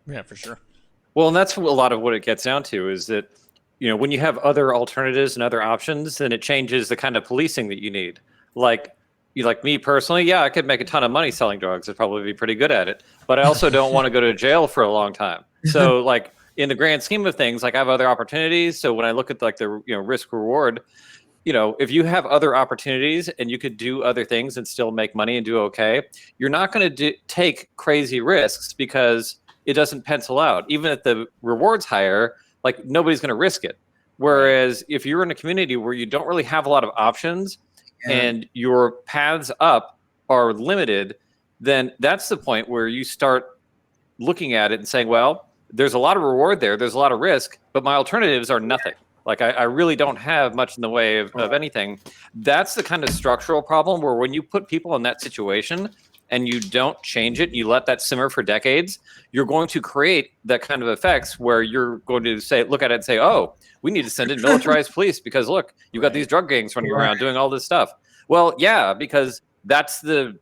Speaker 1: Yeah, for sure.
Speaker 2: Well, and that's a lot of what it gets down to, is that, you know, when you have other alternatives and other options, then it changes the kind of policing that you need. Like me personally, yeah, I could make a ton of money selling drugs. I'd probably be pretty good at it. But I also don't want to go to jail for a long time. So like in the grand scheme of things, like I have other opportunities. So when I look at like the, you know, risk reward, you know, if you have other opportunities and you could do other things and still make money and do okay, you're not going to take crazy risks because it doesn't pencil out. Even if the reward's higher, like nobody's going to risk it. Whereas if you're in a community where you don't really have a lot of options and your paths up are limited, then that's the point where you start looking at it and saying, well, there's a lot of reward there, there's a lot of risk, but my alternatives are nothing. Like I really don't have much in the way of anything. That's the kind of structural problem where when you put people in that situation and you don't change it, you let that simmer for decades, you're going to create that kind of effects where you're going to say, look at it and say, oh, we need to send in militarized police because look, you've got these drug gangs running around doing all this stuff. Well, yeah, because that's the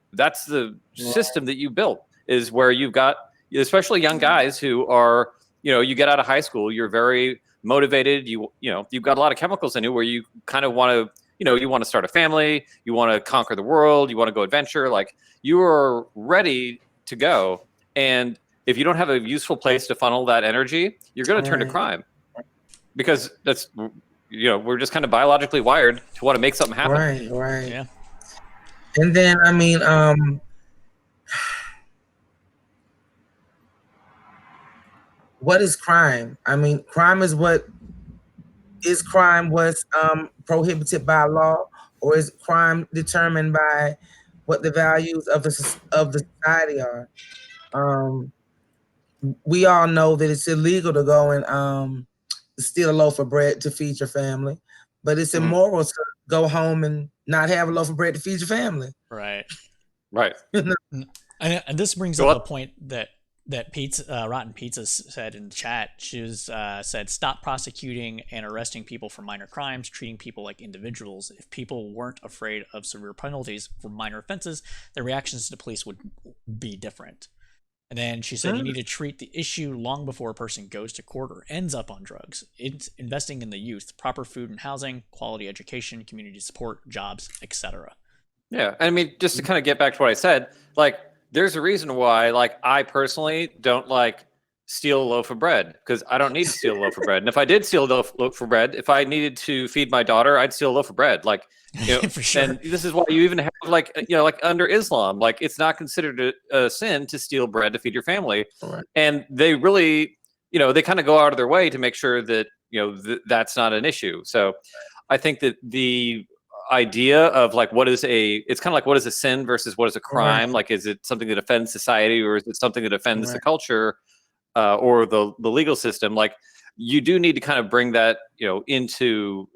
Speaker 2: system that you built, is where you've got, especially young guys who are, you know, you get out of high school, you're very motivated, you know, you've got a lot of chemicals in you where you kind of want to, you know, you want to start a family, you want to conquer the world, you want to go adventure, like you are ready to go. And if you don't have a useful place to funnel that energy, you're going to turn to crime, because that's, you know, we're just kind of biologically wired to want to make something happen.
Speaker 3: Right.
Speaker 1: Yeah.
Speaker 3: And then, I mean, what is crime? I mean, crime is what is crime was prohibited by law, or is crime determined by what the values of the society are? We all know that it's illegal to go and steal a loaf of bread to feed your family, but it's immoral to go home and not have a loaf of bread to feed your family.
Speaker 1: Right. And this brings up a point that Rotten Pizza said in the chat. She said, stop prosecuting and arresting people for minor crimes, treating people like individuals. If people weren't afraid of severe penalties for minor offenses, their reactions to the police would be different. And then she said, you need to treat the issue long before a person goes to court or ends up on drugs. It's investing in the youth, proper food and housing, quality education, community support, jobs, etc.
Speaker 2: Yeah. I mean, just to kind of get back to what I said, like, there's a reason why, like, I personally don't like steal a loaf of bread, because I don't need to steal a loaf of bread. And if I did steal a loaf of bread, if I needed to feed my daughter, I'd steal a loaf of bread. Like, you know,
Speaker 1: For sure.
Speaker 2: And this is why you even have, like, you know, like under Islam, like it's not considered a sin to steal bread to feed your family.
Speaker 3: Right.
Speaker 2: And they really, you know, they kind of go out of their way to make sure that, you know, that's not an issue. So I think that the idea of like it's kind of like, what is a sin versus what is a crime? Like, is it something that offends society, or is it something that offends the culture or the legal system? Like, you do need to kind of bring that, you know, into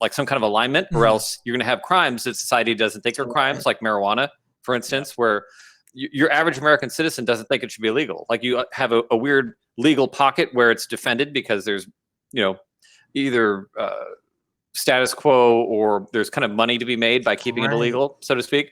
Speaker 2: like some kind of alignment, or else you're going to have crimes that society doesn't think are crimes, like marijuana, for instance, where your average American citizen doesn't think it should be illegal. Like, you have a weird legal pocket where it's defended because there's, you know, either status quo or there's kind of money to be made by keeping it illegal, so to speak.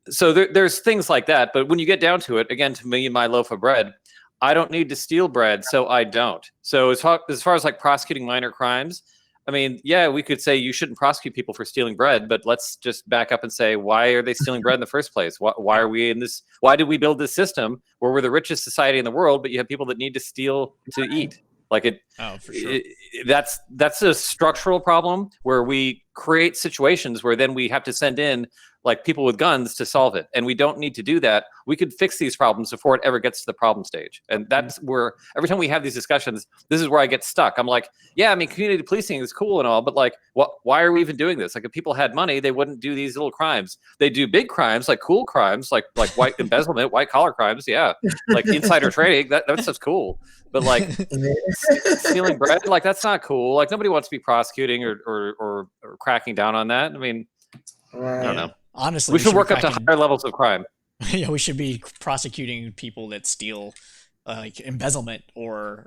Speaker 2: So there's things like that. But when you get down to it, again, to me and my loaf of bread, I don't need to steal bread, so I don't. So as far as like prosecuting minor crimes, I mean, yeah, we could say you shouldn't prosecute people for stealing bread, but let's just back up and say, why are they stealing bread in the first place? Why are we in this? Why did we build this system where we're the richest society in the world, but you have people that need to steal to eat? Like
Speaker 1: Oh, for sure.
Speaker 2: that's a structural problem where we create situations where then we have to send in like people with guns to solve it, and we don't need to do that. We could fix these problems before it ever gets to the problem stage, and that's where every time we have these discussions, this is where I get stuck. I'm like, yeah, I mean, community policing is cool and all, but like, why are we even doing this? Like, if people had money, they wouldn't do these little crimes. They do big crimes, like cool crimes, like white embezzlement, white collar crimes, yeah, like insider trading. That stuff's cool, but like stealing bread, like that's not cool. Like nobody wants to be prosecuting or cracking down on that. I mean, I don't know.
Speaker 1: Honestly,
Speaker 2: we should work up to
Speaker 1: cracking-
Speaker 2: higher levels of crime.
Speaker 1: Yeah, we should be prosecuting people that steal like embezzlement or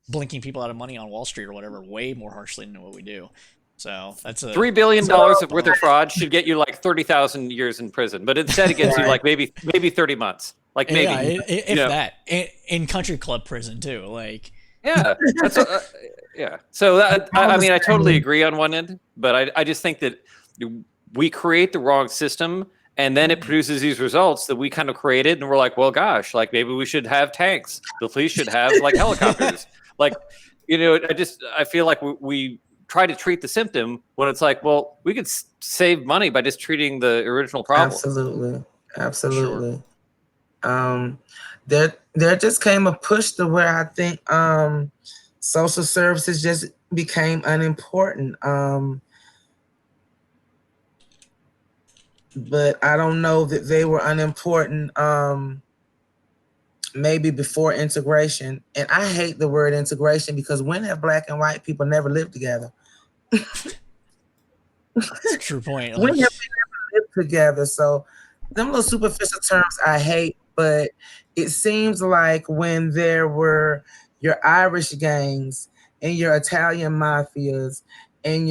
Speaker 1: blinking people out of money on Wall Street or whatever way more harshly than what we do. So that's a
Speaker 2: $3 billion worth of fraud should get you like 30,000 years in prison, but instead it gets you like maybe 30 months, like maybe
Speaker 1: if that in country club prison too. Like
Speaker 2: that's yeah. So that, I mean, I totally agree on one end, but I just think that we create the wrong system, and then it produces these results that we kind of created, and we're like, well, gosh, like maybe we should have tanks. The police should have like helicopters. Like, I feel like we try to treat the symptom when it's like, well, we could save money by just treating the original problem.
Speaker 3: Absolutely. There just came a push to where I think social services just became unimportant. But I don't know that they were unimportant maybe before integration. And I hate the word integration because when have black and white people never lived together?
Speaker 1: That's a true point.
Speaker 3: When have we never lived together? So them little superficial terms I hate, but it seems like when there were your Irish gangs and your Italian mafias and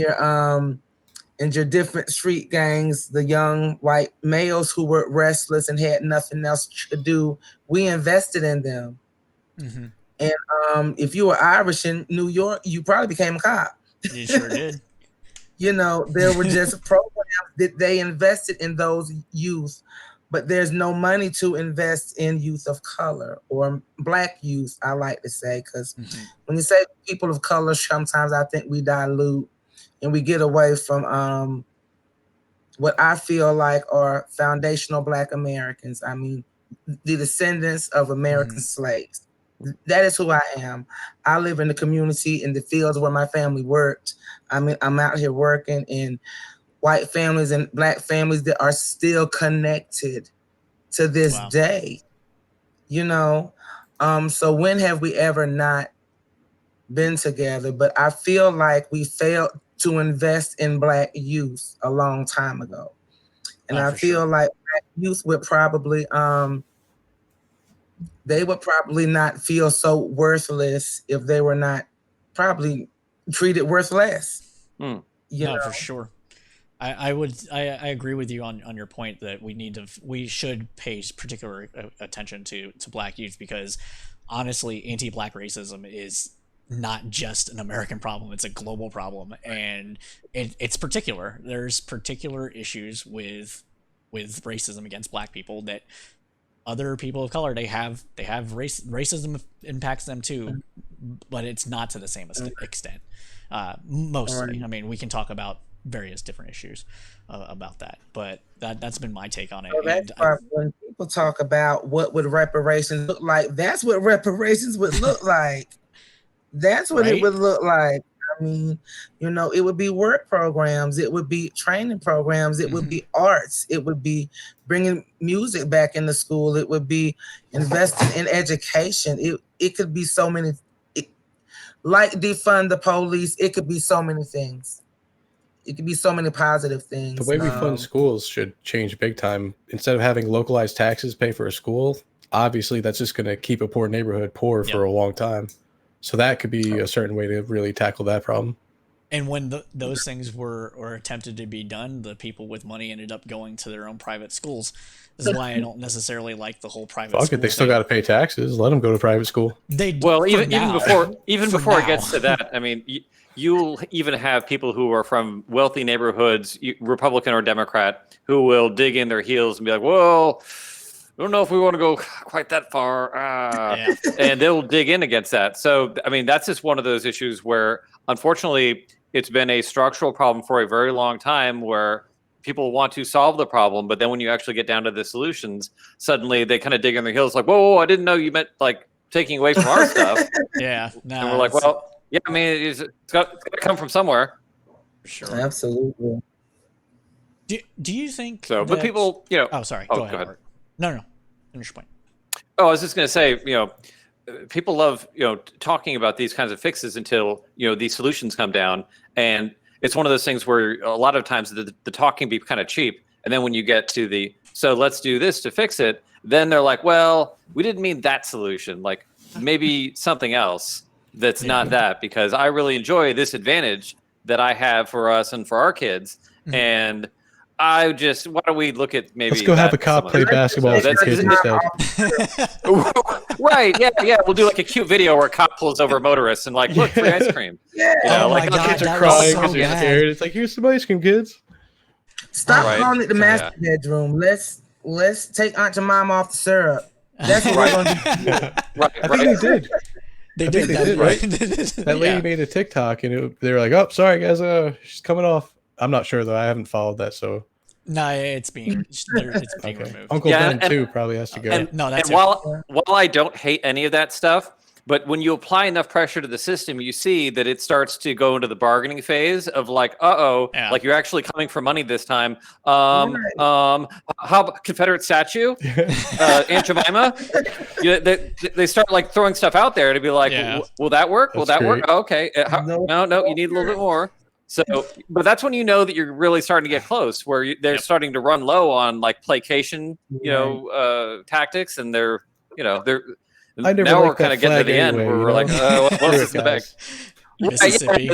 Speaker 3: your different street gangs, the young white males who were restless and had nothing else to do, we invested in them.
Speaker 1: Mm-hmm.
Speaker 3: And if you were Irish in New York, you probably became a cop.
Speaker 1: You sure did.
Speaker 3: There were just programs that they invested in those youth, but there's no money to invest in youth of color or black youth, I like to say, because when you say people of color, sometimes I think we dilute and we get away from what I feel like are foundational Black Americans. I mean, the descendants of American slaves. That is who I am. I live in the community, in the fields where my family worked. I mean, I'm out here working in white families and Black families that are still connected to this day. So when have we ever not been together? But I feel like we failed to invest in Black youth a long time ago. And I feel like Black youth would probably they would probably not feel so worthless if they were not probably treated worthless.
Speaker 1: No, for sure. I agree with you on your point that we should pay particular attention to Black youth, because honestly, anti-Black racism is not just an American problem, it's a global problem, and it's particular. There's particular issues with racism against Black people that other people of color, they have racism impacts them too, but it's not to the same extent. Mostly. I mean, we can talk about various different issues about that, but that's been my take on it.
Speaker 3: So that's when people talk about what would reparations look like, that's what reparations would look like. That's what it would look like. I mean, it would be work programs, it would be training programs, it would be arts, it would be bringing music back into school, it would be investing in education. It could be so many, like defund the police. It could be so many things. It could be so many positive things.
Speaker 4: The way we fund schools should change big time. Instead of having localized taxes pay for a school, obviously that's just going to keep a poor neighborhood poor for a long time. So that could be a certain way to really tackle that problem.
Speaker 1: And when those things were attempted to be done, the people with money ended up going to their own private schools. This is why I don't necessarily like the whole private
Speaker 4: Fuck
Speaker 1: school
Speaker 4: it, they still
Speaker 1: thing.
Speaker 4: got to pay taxes. Let them go to private school.
Speaker 1: They
Speaker 2: Well,
Speaker 1: for
Speaker 2: even
Speaker 1: now.
Speaker 2: before
Speaker 1: For
Speaker 2: it gets
Speaker 1: now.
Speaker 2: to that, I mean, you'll even have people who are from wealthy neighborhoods, Republican or Democrat, who will dig in their heels and be like, "Well, I don't know if we want to go quite that far,"
Speaker 1: Yeah.
Speaker 2: and they'll dig in against that. So, I mean, that's just one of those issues where, unfortunately, it's been a structural problem for a very long time where people want to solve the problem, but then when you actually get down to the solutions, suddenly they kind of dig in their heels like, whoa, I didn't know you meant like taking away from our stuff.
Speaker 1: Yeah. Nah,
Speaker 2: And we're like, well, yeah, I mean, it's got to come from somewhere.
Speaker 1: sure.
Speaker 3: Absolutely.
Speaker 1: Do you think
Speaker 2: So, but
Speaker 1: that-
Speaker 2: people, you know,
Speaker 1: Oh, sorry.
Speaker 2: Oh,
Speaker 1: Go ahead.
Speaker 2: go ahead.
Speaker 1: Art. No. Finish your point.
Speaker 2: oh, I was just going to say, you know, people love, you know, talking about these kinds of fixes until, you know, these solutions come down. And it's one of those things where a lot of times the talk can be kind of cheap. And then when you get to so let's do this to fix it, then they're like, well, we didn't mean that solution. Like maybe something else that's not that, because I really enjoy this advantage that I have for us and for our kids.
Speaker 1: Mhm.
Speaker 2: And why don't we look at maybe
Speaker 4: Let's go have a cop play basketball with your kids instead.
Speaker 2: Right, yeah. We'll do like a cute video where a cop pulls over motorists and like, look, free ice cream.
Speaker 3: Yeah.
Speaker 2: You know,
Speaker 1: Oh my
Speaker 2: like
Speaker 1: God,
Speaker 4: Kids are
Speaker 1: that was
Speaker 4: crying
Speaker 1: so
Speaker 4: because they're
Speaker 1: bad.
Speaker 4: scared. It's like, here's some ice cream, kids.
Speaker 3: Stop
Speaker 2: Right.
Speaker 3: calling it the
Speaker 2: So,
Speaker 3: master bedroom. Let's take Aunt Jemima off the syrup. That's what
Speaker 2: Right.
Speaker 3: we're gonna do.
Speaker 2: right,
Speaker 4: I think they did.
Speaker 1: They
Speaker 4: I
Speaker 1: did.
Speaker 4: think they did, right? That lady
Speaker 1: Yeah.
Speaker 4: made a TikTok and they were like, "Oh, sorry guys, she's coming off." I'm not sure though. I haven't followed that, so
Speaker 1: No, it's being
Speaker 4: okay.
Speaker 1: removed.
Speaker 4: Uncle
Speaker 2: Yeah,
Speaker 4: Ben
Speaker 2: and-
Speaker 4: too probably has to go.
Speaker 2: And,
Speaker 1: No, that's
Speaker 2: and while I don't hate any of that stuff, but when you apply enough pressure to the system, you see that it starts to go into the bargaining phase of like,
Speaker 1: Yeah.
Speaker 2: like you're actually coming for money this time. How about Confederate statue? Aunt Jemima? They start like throwing stuff out there to be like,
Speaker 1: Yeah.
Speaker 2: will that work? Will
Speaker 4: That's
Speaker 2: that work?
Speaker 4: great.
Speaker 2: Oh, okay.
Speaker 3: No.
Speaker 2: No, you need a little bit more. So, but that's when you know that you're really starting to get close, where they're
Speaker 1: Yep.
Speaker 2: starting to run low on like placation, tactics, and they're.
Speaker 4: I never
Speaker 2: now we're
Speaker 4: liked that
Speaker 2: kind of getting to
Speaker 4: flag
Speaker 2: the end
Speaker 4: anyway,
Speaker 2: where
Speaker 4: you
Speaker 2: we're
Speaker 4: know?
Speaker 2: like, what
Speaker 4: Screw
Speaker 2: else
Speaker 4: it,
Speaker 2: is in the bag?
Speaker 4: guys.
Speaker 1: Mississippi.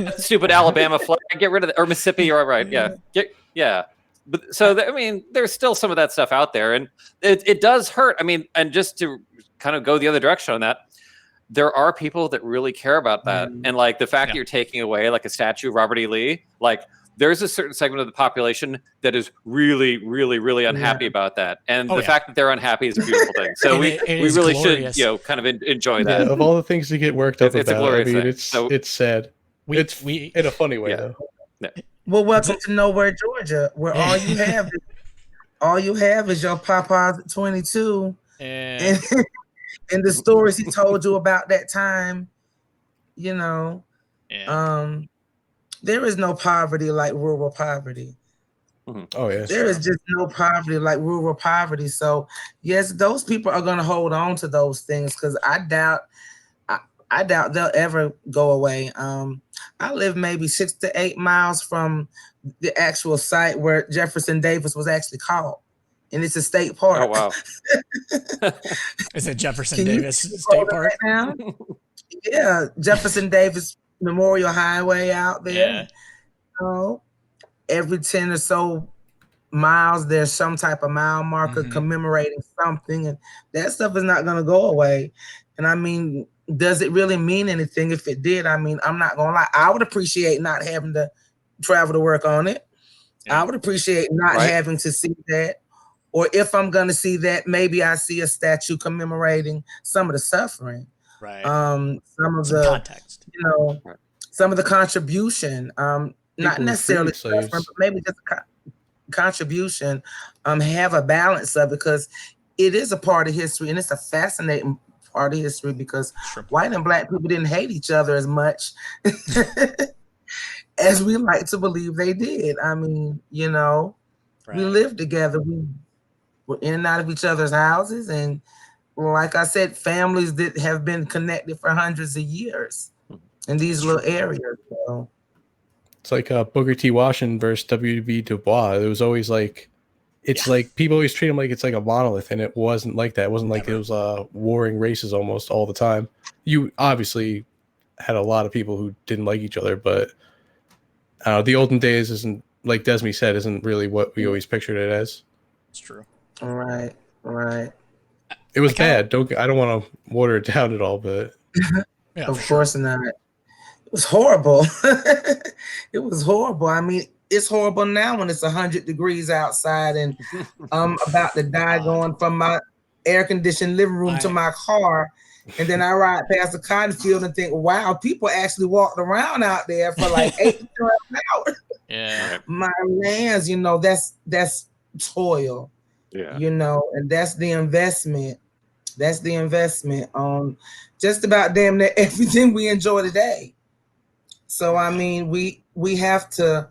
Speaker 2: That stupid Alabama flag. Get rid of it. Or Mississippi, you're right. Yeah. But so, I mean, there's still some of that stuff out there, and it does hurt. I mean, and just to kind of go the other direction on that, there are people that really care about that. And like the fact that you're taking away like a statue of Robert E. Lee, like there's a certain segment of the population that is really, really, really unhappy about that. And the fact that they're unhappy is a beautiful thing. So
Speaker 1: And
Speaker 2: we
Speaker 1: it is
Speaker 2: really
Speaker 1: glorious.
Speaker 2: should, kind of enjoy
Speaker 4: Yeah,
Speaker 2: that.
Speaker 4: of all the things to get worked up
Speaker 2: It's a
Speaker 4: about, I
Speaker 2: glorious
Speaker 4: mean,
Speaker 2: thing.
Speaker 4: it's sad. It's in a funny way though.
Speaker 3: Well, welcome to Nowhere, Georgia, where all you have is your Papa's at 22
Speaker 1: And
Speaker 3: and the stories he told you about that time.
Speaker 1: yeah.
Speaker 3: There is no poverty like rural poverty.
Speaker 4: Oh yeah,
Speaker 3: There is just no poverty like rural poverty. So yes, those people are going to hold on to those things because I doubt they'll ever go away. I live maybe 6 to 8 miles from the actual site where Jefferson Davis was actually caught, and it's a state park.
Speaker 2: Oh wow!
Speaker 1: Is it Jefferson
Speaker 3: Can you
Speaker 1: Davis
Speaker 3: scroll
Speaker 1: State
Speaker 3: it
Speaker 1: Park?
Speaker 3: right now? Yeah, Jefferson Davis Memorial Highway out there.
Speaker 1: Yeah.
Speaker 3: You know, every 10 or so miles, there's some type of mile marker commemorating something, and that stuff is not going to go away. And I mean, does it really mean anything? If it did, I mean, I'm not going to lie. I would appreciate not having to travel to work on it.
Speaker 1: Yeah.
Speaker 3: I would appreciate not having to see that. Or if I'm going to see that, maybe I see a statue commemorating some of the suffering.
Speaker 1: Right.
Speaker 3: Some of
Speaker 1: Some
Speaker 3: the
Speaker 1: context.
Speaker 3: some of the contribution. Not
Speaker 4: were
Speaker 3: necessarily
Speaker 4: freed slaves.
Speaker 3: suffering, but maybe just contribution. Have a balance of it because it is a part of history, and it's a fascinating part of history because white and black people didn't hate each other as much as we like to believe they did. I mean, we lived together. We were in and out of each other's houses, and like I said, families that have been connected for hundreds of years in these little areas. So.
Speaker 4: It's like Booker T. Washington versus W.B. Du Bois. It was always like, like people always treat him like it's like a monolith, and it wasn't like that. It wasn't like it was warring races almost all the time. You obviously had a lot of people who didn't like each other, but The olden days isn't, like Desmii said, isn't really what we always pictured it as.
Speaker 1: It's true.
Speaker 3: Right, right.
Speaker 4: It was
Speaker 1: kinda-
Speaker 4: bad. I don't want to water it down at all, but
Speaker 1: Yeah,
Speaker 3: Of
Speaker 1: for sure.
Speaker 3: course not. It was horrible. It was horrible. I mean, it's horrible now when it's 100 degrees outside and I'm about to die
Speaker 1: God.
Speaker 3: going from my air conditioned living room to my car. And then I ride past the cotton field and think, wow, people actually walked around out there for like 8 to 12 hours.
Speaker 1: Yeah.
Speaker 3: My lands, you know, that's toil,
Speaker 2: Yeah.
Speaker 3: you know, and that's the investment. That's the investment on just about damn near everything we enjoy today. So I mean, we have to.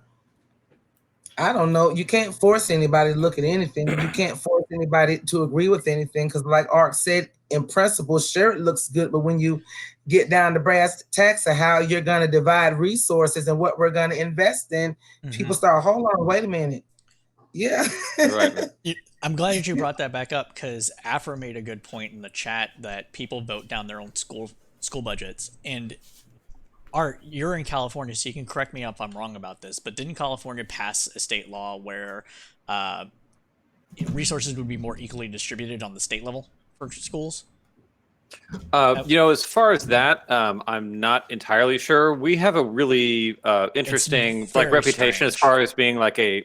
Speaker 3: I don't know. You can't force anybody to look at anything. You can't force anybody to agree with anything because, like Art said, in principle, sure it looks good, but when you get down to brass tacks of how you're going to divide resources and what we're going to invest in, people start. Hold on, wait a minute. Yeah.
Speaker 2: Right.
Speaker 1: I'm glad that you brought that back up because Afra made a good point in the chat that people vote down their own school budgets. And Art, you're in California, so you can correct me if I'm wrong about this, but didn't California pass a state law where resources would be more equally distributed on the state level for schools?
Speaker 2: As far as that, I'm not entirely sure. We have a really interesting reputation as far as being like a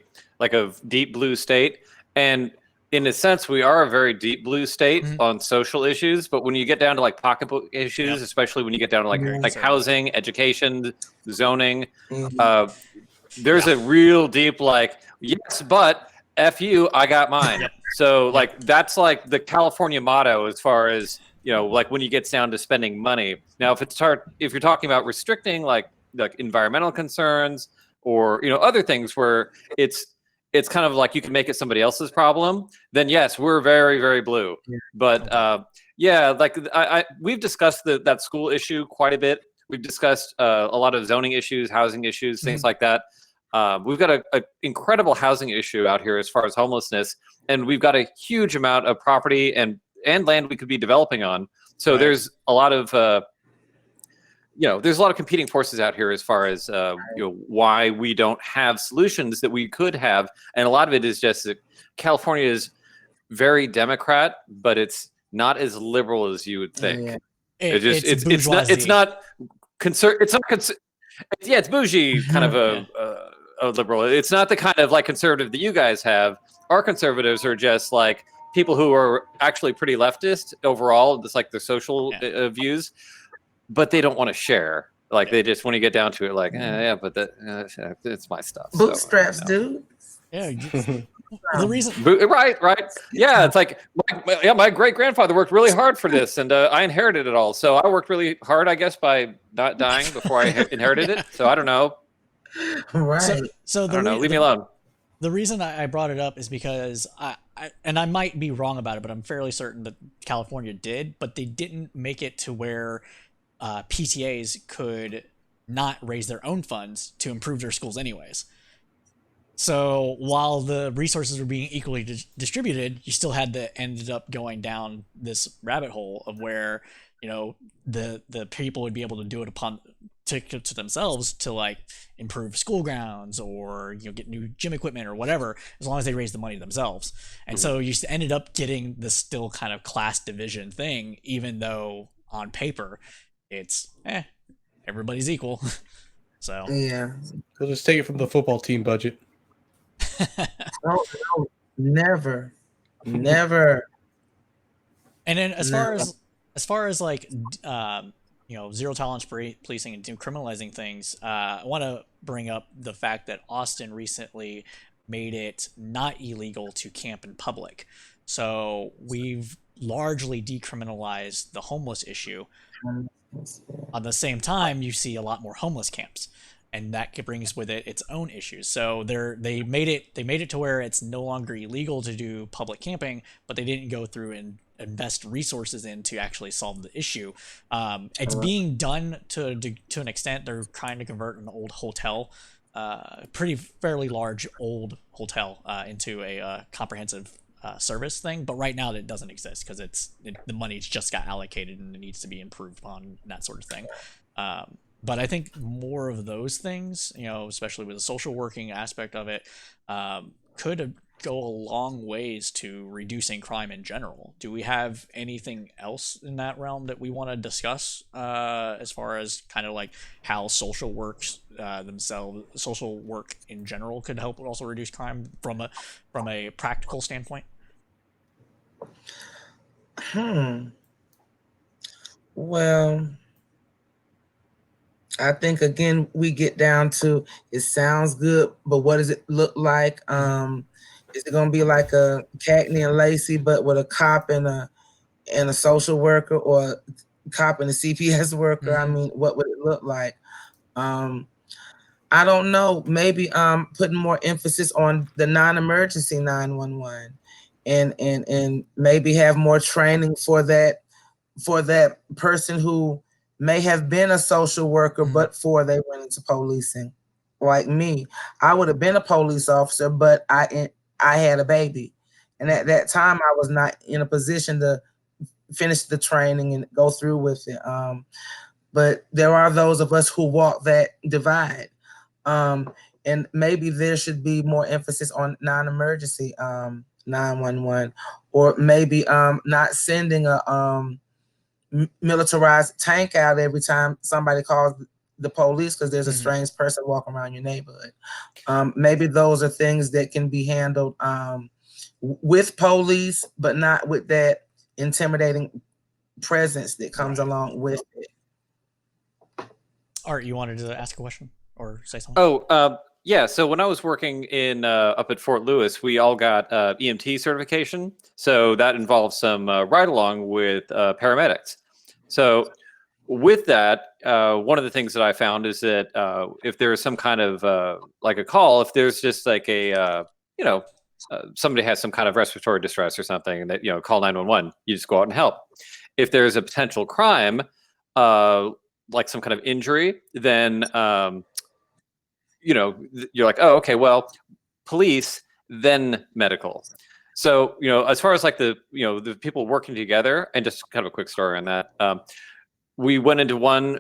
Speaker 2: deep blue state, and in a sense, we are a very deep blue state on social issues. But when you get down to like pocketbook issues, especially when you get down to like housing, education, zoning, there's a real deep like yes, but F you, I got mine. So like that's like the California motto as far as like when you get down to spending money. Now, if you're talking about restricting like environmental concerns or other things where it's kind of like you can make it somebody else's problem, then yes, we're very, very blue. But we've discussed that school issue quite a bit. We've discussed a lot of zoning issues, housing issues, things like that. We've got an incredible housing issue out here as far as homelessness, and we've got a huge amount of property and land we could be developing on. So there's a lot of there's a lot of competing forces out here as far as why we don't have solutions that we could have, and a lot of it is just that California is very Democrat, but it's not as liberal as you would think. It's bougie kind of a liberal. It's not the kind of like conservative that you guys have. Our conservatives are just like people who are actually pretty leftist overall, just like their social views, but they don't want to share. Like they just, when you get down to it, like, but it's my stuff.
Speaker 3: Bootstraps, dude.
Speaker 1: Yeah. The reason,
Speaker 2: right. Yeah, it's like my great grandfather worked really hard for this, and I inherited it all. So I worked really hard, I guess, by not dying before I inherited it. So I don't know.
Speaker 3: Right.
Speaker 1: So
Speaker 2: I don't know. Leave me alone.
Speaker 1: The reason I brought it up is because I might be wrong about it, but I'm fairly certain that California did, but they didn't make it to where PTAs could not raise their own funds to improve their schools anyways. So while the resources were being equally distributed, you still ended up going down this rabbit hole of where the people would be able to do it to themselves to like improve school grounds or get new gym equipment or whatever, as long as they raise the money themselves. And so you ended up getting this still kind of class division thing, even though on paper it's everybody's equal. So
Speaker 3: yeah,
Speaker 4: we'll just take it from the football team budget.
Speaker 3: No, never. And
Speaker 1: then as far as like zero tolerance for policing and decriminalizing things, I want to bring up the fact that Austin recently made it not illegal to camp in public. So we've largely decriminalized the homeless issue. At the same time, you see a lot more homeless camps, and that brings with it its own issues. So they made it to where it's no longer illegal to do public camping, but they didn't go through and invest resources in to actually solve the issue. It's being done to an extent. They're trying to convert an old hotel, fairly large old hotel, into a comprehensive service thing. But right now that doesn't exist because the money's just got allocated and it needs to be improved upon and that sort of thing. But I think more of those things, especially with the social working aspect of it, could go a long ways to reducing crime in general. Do we have anything else in that realm that we want to discuss as far as kind of like how social works themselves, social work in general, could help also reduce crime from a practical standpoint?
Speaker 3: Well, I think again we get down to it sounds good, but what does it look like? Is it gonna be like a Cagney and Lacey, but with a cop and a social worker, or a cop and a CPS worker? I mean, what would it look like? I don't know. Maybe putting more emphasis on the non-emergency 911, and maybe have more training for that person who may have been a social worker, but before they went into policing. Like me, I would have been a police officer, but I had a baby, and at that time I was not in a position to finish the training and go through with it. But there are those of us who walk that divide, and maybe there should be more emphasis on non-emergency 911, or maybe not sending a militarized tank out every time somebody calls the police because there's a strange person walking around your neighborhood. Maybe those are things that can be handled with police, but not with that intimidating presence that comes along with it.
Speaker 1: Art, you wanted to ask a question or say something?
Speaker 2: Oh, yeah. So when I was working in up at Fort Lewis, we all got EMT certification. So that involves some ride along with paramedics. So with that, one of the things that I found is that if there is some kind of like a call, if there's just like a somebody has some kind of respiratory distress or something, and that call 911, you just go out and help. If there's a potential crime, like some kind of injury, then you're like, oh, okay, well, police, then medical. So, as far as like the people working together, and just kind of a quick story on that, we went into one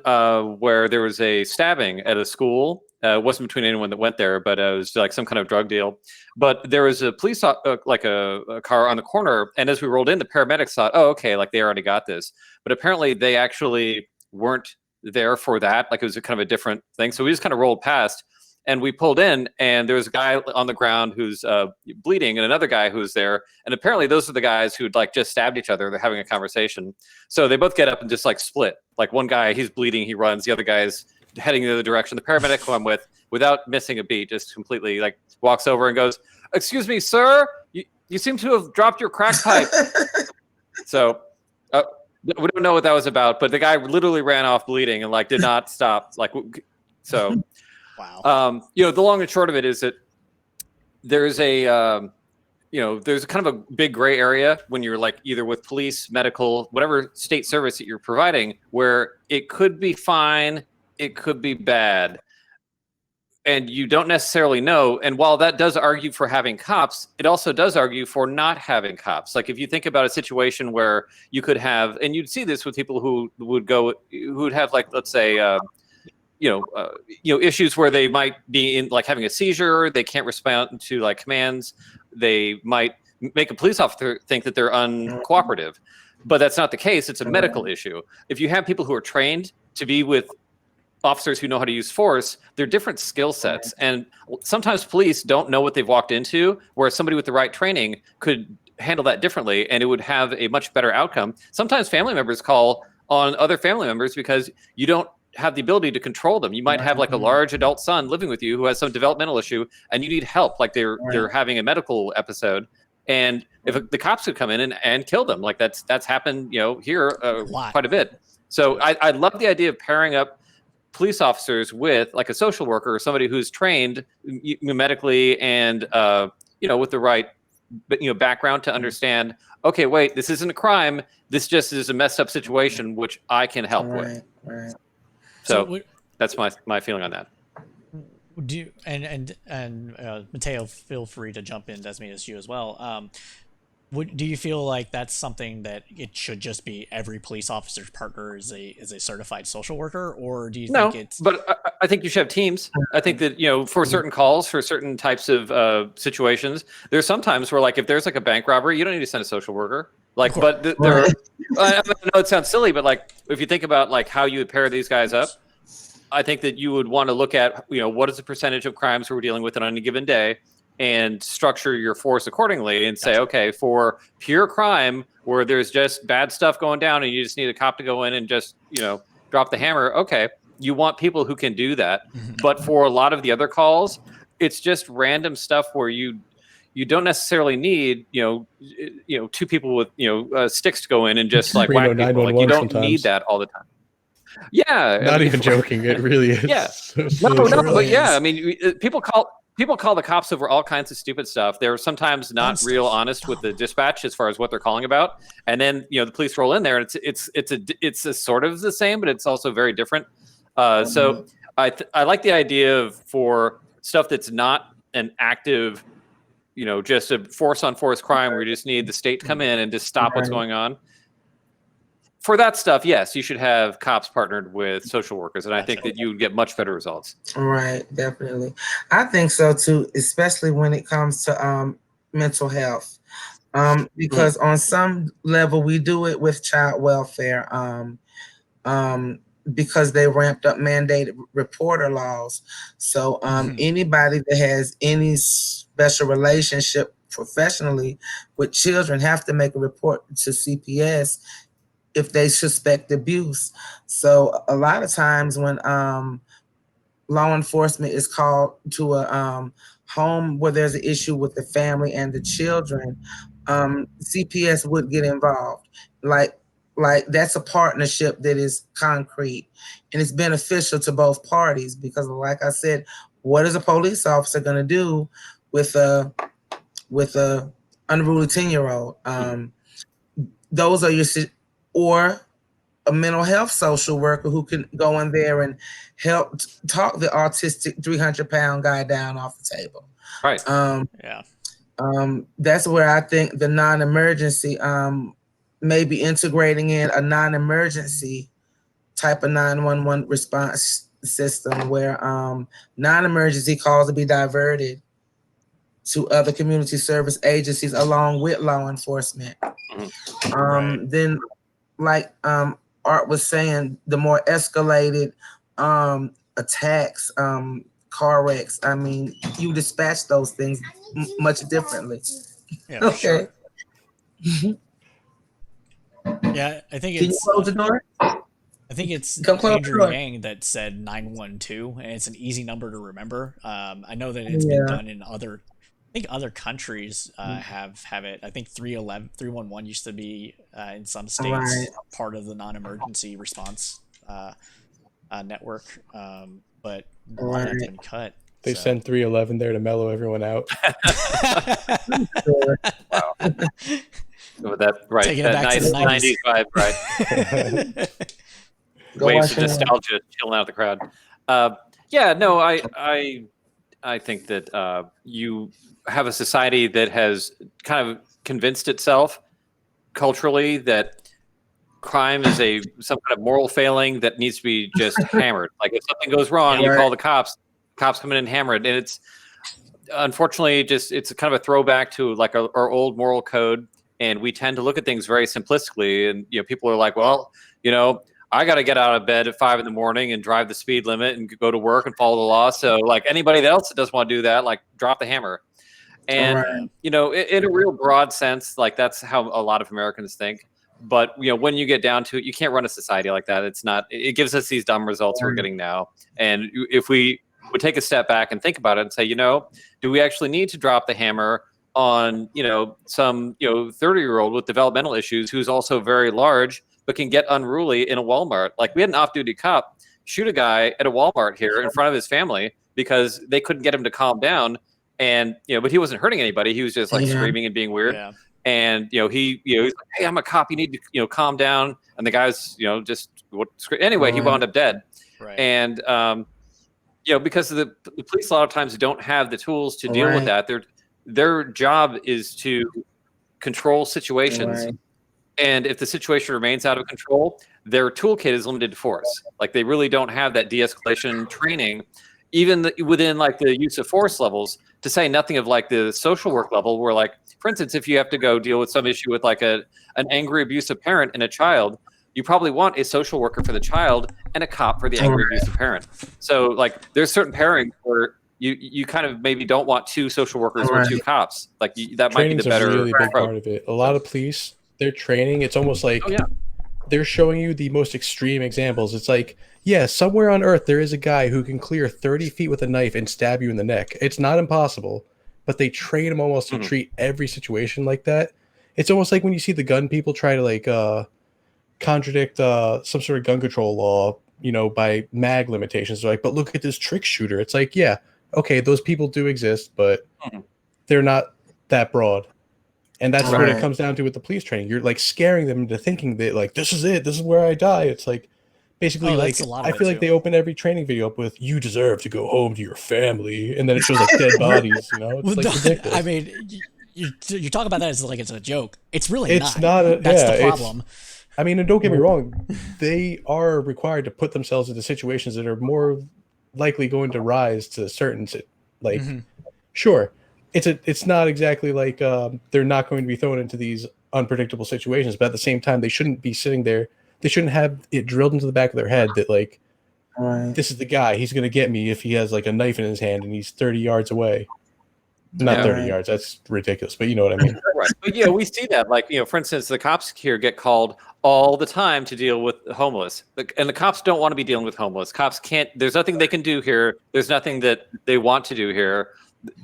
Speaker 2: where there was a stabbing at a school. It wasn't between anyone that went there, but it was like some kind of drug deal. But there was a police, like a car on the corner, and as we rolled in, the paramedics thought, oh, okay, like they already got this. But apparently they actually weren't there for that. Like it was a kind of a different thing. So we just kind of rolled past. And we pulled in, and there was a guy on the ground who's bleeding, and another guy who's there. And apparently, those are the guys who'd like just stabbed each other. They're having a conversation, so they both get up and just like split. Like one guy, he's bleeding, he runs. The other guy's heading the other direction. The paramedic who I'm with, without missing a beat, just completely like walks over and goes, "Excuse me, sir, you seem to have dropped your crack pipe." So we don't know what that was about, but the guy literally ran off bleeding and like did not stop. Like so.
Speaker 1: Wow.
Speaker 2: The long and short of it is that there's there's kind of a big gray area when you're like either with police, medical, whatever state service that you're providing, where it could be fine, it could be bad, and you don't necessarily know. And while that does argue for having cops, it also does argue for not having cops. Like if you think about a situation where you could have, and you'd see this with people who would have like, let's say, issues where they might be in like having a seizure, they can't respond to like commands, they might make a police officer think that they're uncooperative, but that's not the case. It's a medical issue. If you have people who are trained to be with officers who know how to use force, they're different skill sets, and sometimes police don't know what they've walked into, where somebody with the right training could handle that differently, and it would have a much better outcome. Sometimes family members call on other family members because you don't have the ability to control them. You might have like a large adult son living with you who has some developmental issue, and you need help. Like they're having a medical episode, and if the cops could come in and kill them, like that's happened, here quite a bit. So I love the idea of pairing up police officers with like a social worker or somebody who's trained medically and with the right background to understand. Okay, wait, this isn't a crime. This just is a messed up situation which I can help with.
Speaker 3: Right.
Speaker 2: So that's my feeling on that.
Speaker 1: Do you, and Mateo, feel free to jump in. Desmii, it's you as well. do you feel like that's something that it should just be every police officer's partner is a certified social worker, or do you think
Speaker 2: No,
Speaker 1: it's
Speaker 2: but I think you should have teams. I think that, for certain calls, for certain types of situations, there's sometimes where, like, if there's like a bank robbery, you don't need to send a social worker. Like,
Speaker 1: course.
Speaker 2: but there are, I know it sounds silly, but like, if you think about like how you would pair these guys up, I think that you would want to look at, what is the percentage of crimes we're dealing with on any given day, and structure your force accordingly and say, okay, for pure crime where there's just bad stuff going down and you just need a cop to go in and just, drop the hammer. Okay. You want people who can do that. But for a lot of the other calls, it's just random stuff where you don't necessarily need, two people with, sticks to go in and just like
Speaker 4: Reno
Speaker 2: whack people. Like, you
Speaker 4: 911
Speaker 2: don't
Speaker 4: sometimes.
Speaker 2: need that all the time. Yeah.
Speaker 4: Not even joking. It really is.
Speaker 2: Yeah.
Speaker 4: So
Speaker 2: No,
Speaker 4: true.
Speaker 2: but yeah, I mean, people call the cops over all kinds of stupid stuff. They're sometimes not real honest with the dispatch as far as what they're calling about, and then the police roll in there, and it's a sort of the same, but it's also very different. So I like the idea of, for stuff that's not an active, just a force on force crime where you just need the state to come in and just stop what's going on. For that stuff, yes, you should have cops partnered with social workers, and I think that you would get much better results.
Speaker 3: Right, definitely. I think so too, especially when it comes to mental health. Because on some level we do it with child welfare, because they ramped up mandated reporter laws. So anybody that has any special relationship professionally with children have to make a report to CPS if they suspect abuse. So a lot of times when law enforcement is called to a home where there's an issue with the family and the children, CPS would get involved. Like that's a partnership that is concrete and it's beneficial to both parties, because like I said, what is a police officer going to do with a unruly 10-year-old? Those are your, or a mental health social worker who can go in there and help talk the autistic 300-pound guy down off the table.
Speaker 2: Right.
Speaker 3: That's where I think the non-emergency, maybe integrating in a non-emergency type of 911 response system where non-emergency calls will be diverted to other community service agencies along with law enforcement. Then, like Art was saying, the more escalated attacks, car wrecks, I mean, you dispatch those things much differently.
Speaker 1: Yeah,
Speaker 3: okay.
Speaker 1: Sure. Yeah, I think
Speaker 3: Can you close the door?
Speaker 1: I think it's Andrew Yang that said 912, and it's an easy number to remember. I know that it's been done in other countries have it. I think 311 used to be in some states part of the non-emergency response network, but a lot of that's been cut.
Speaker 4: They send 311 there to mellow everyone out.
Speaker 2: Wow. With that, right?
Speaker 1: Taking
Speaker 2: that
Speaker 1: it back
Speaker 2: nice
Speaker 1: to the
Speaker 2: 90s vibe, right? Waves of nostalgia chilling out the crowd. Yeah, no, I think that you have a society that has kind of convinced itself culturally that crime is some kind of moral failing that needs to be just hammered. Like, if something goes wrong, you call the cops. Cops come in and hammer it, and it's unfortunately it's kind of a throwback to like our old moral code, and we tend to look at things very simplistically. And people are like, well, I got to get out of bed at 5 a.m. and drive the speed limit and go to work and follow the law. So like anybody else that doesn't want to do that, like drop the hammer. And in a real broad sense, like that's how a lot of Americans think. But when you get down to it, you can't run a society like that. It's not. It gives us these dumb results we're getting now. And if we would take a step back and think about it and say, do we actually need to drop the hammer on some 30-year-old with developmental issues who's also very large but can get unruly in a Walmart? Like, we had an off-duty cop shoot a guy at a Walmart here in front of his family because they couldn't get him to calm down. And but he wasn't hurting anybody. He was just like screaming and being weird. Yeah. And he's like, hey, I'm a cop. You need to calm down. And the guy's anyway, he wound up dead. Right. And because of the police a lot of times don't have the tools to deal with that. Their job is to control situations.
Speaker 3: Right.
Speaker 2: And if the situation remains out of control, their toolkit is limited to force. Like they really don't have that de-escalation training, even within like the use of force levels, to say nothing of like the social work level where like, for instance, if you have to go deal with some issue with like an angry abusive parent and a child, you probably want a social worker for the child and a cop for the angry abusive parent. So like there's certain pairings where you kind of maybe don't want two social workers or two cops. Like that might be the
Speaker 4: Training's
Speaker 2: better
Speaker 4: a really big
Speaker 2: approach.
Speaker 4: part of it. A lot of police, their training, it's almost like they're showing you the most extreme examples. It's like, yeah, somewhere on Earth there is a guy who can clear 30 feet with a knife and stab you in the neck. It's not impossible, but they train him almost to treat every situation like that. It's almost like when you see the gun people try to like contradict some sort of gun control law, you know, by mag limitations. They're like, but look at this trick shooter. It's like, yeah, okay, those people do exist, but they're not that broad. And that's what it comes down to with the police training. You're like scaring them into thinking that like, this is it. This is where I die. It's like basically like, I feel like they open every training video up with, you deserve to go home to your family. And then it shows like dead bodies, you know, it's like ridiculous.
Speaker 1: I mean, you talk about that as like it's a joke. It's really
Speaker 4: it's not
Speaker 1: that's the problem.
Speaker 4: I mean, and don't get me wrong, they are required to put themselves into situations that are more likely going to rise to certain, like, sure, it's not exactly like they're not going to be thrown into these unpredictable situations, but at the same time, they shouldn't be sitting there. They shouldn't have it drilled into the back of their head that like, this is the guy. He's going to get me if he has like a knife in his hand and he's 30 yards away. Not 30 yards. That's ridiculous. But you know what I mean?
Speaker 2: Right. But yeah, we see that. Like, you know, for instance, the cops here get called all the time to deal with homeless. And the cops don't want to be dealing with homeless. Cops can't, there's nothing they can do here. There's nothing that they want to do here.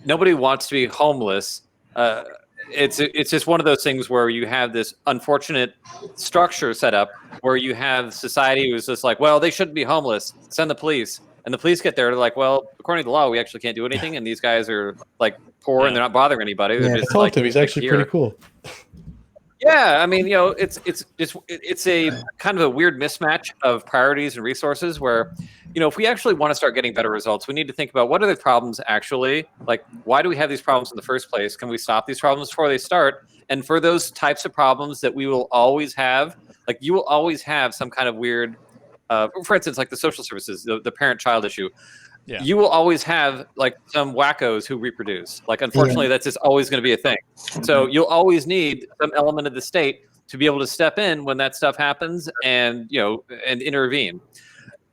Speaker 2: Nobody wants to be homeless. It's just one of those things where you have this unfortunate structure set up where you have society who's just like, well, they shouldn't be homeless. Send the police. And the police get there, they're like, well, according to the law, we actually can't do anything. And these guys are like poor and they're not bothering anybody. They're just
Speaker 4: I talked
Speaker 2: like,
Speaker 4: to him. He's actually pretty cool.
Speaker 2: Yeah, I mean, you know, it's a kind of a weird mismatch of priorities and resources where, you know, if we actually want to start getting better results, we need to think about what are the problems actually, like, why do we have these problems in the first place? Can we stop these problems before they start? And for those types of problems that we will always have, like you will always have some kind of weird, for instance, like the social services, the parent-child issue. Yeah. You will always have like some wackos who reproduce. Like, unfortunately, that's just always going to be a thing. So you'll always need some element of the state to be able to step in when that stuff happens and, you know, and intervene.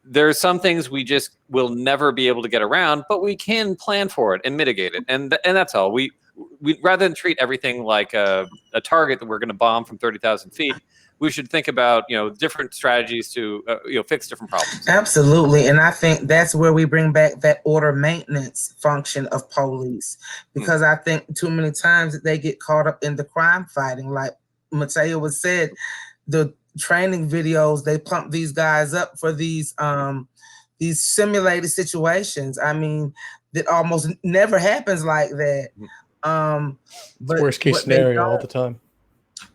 Speaker 2: There's some things we just will never be able to get around, but we can plan for it and mitigate it. And that's all. We rather than treat everything like a target that we're going to bomb from 30,000 feet, we should think about, you know, different strategies to, you know, fix different problems.
Speaker 3: Absolutely. And I think that's where we bring back that order maintenance function of police, because I think too many times that they get caught up in the crime fighting. Like Mateo was said, the training videos, they pump these guys up for these simulated situations. I mean, that almost never happens like that.
Speaker 4: But worst case scenario all the time.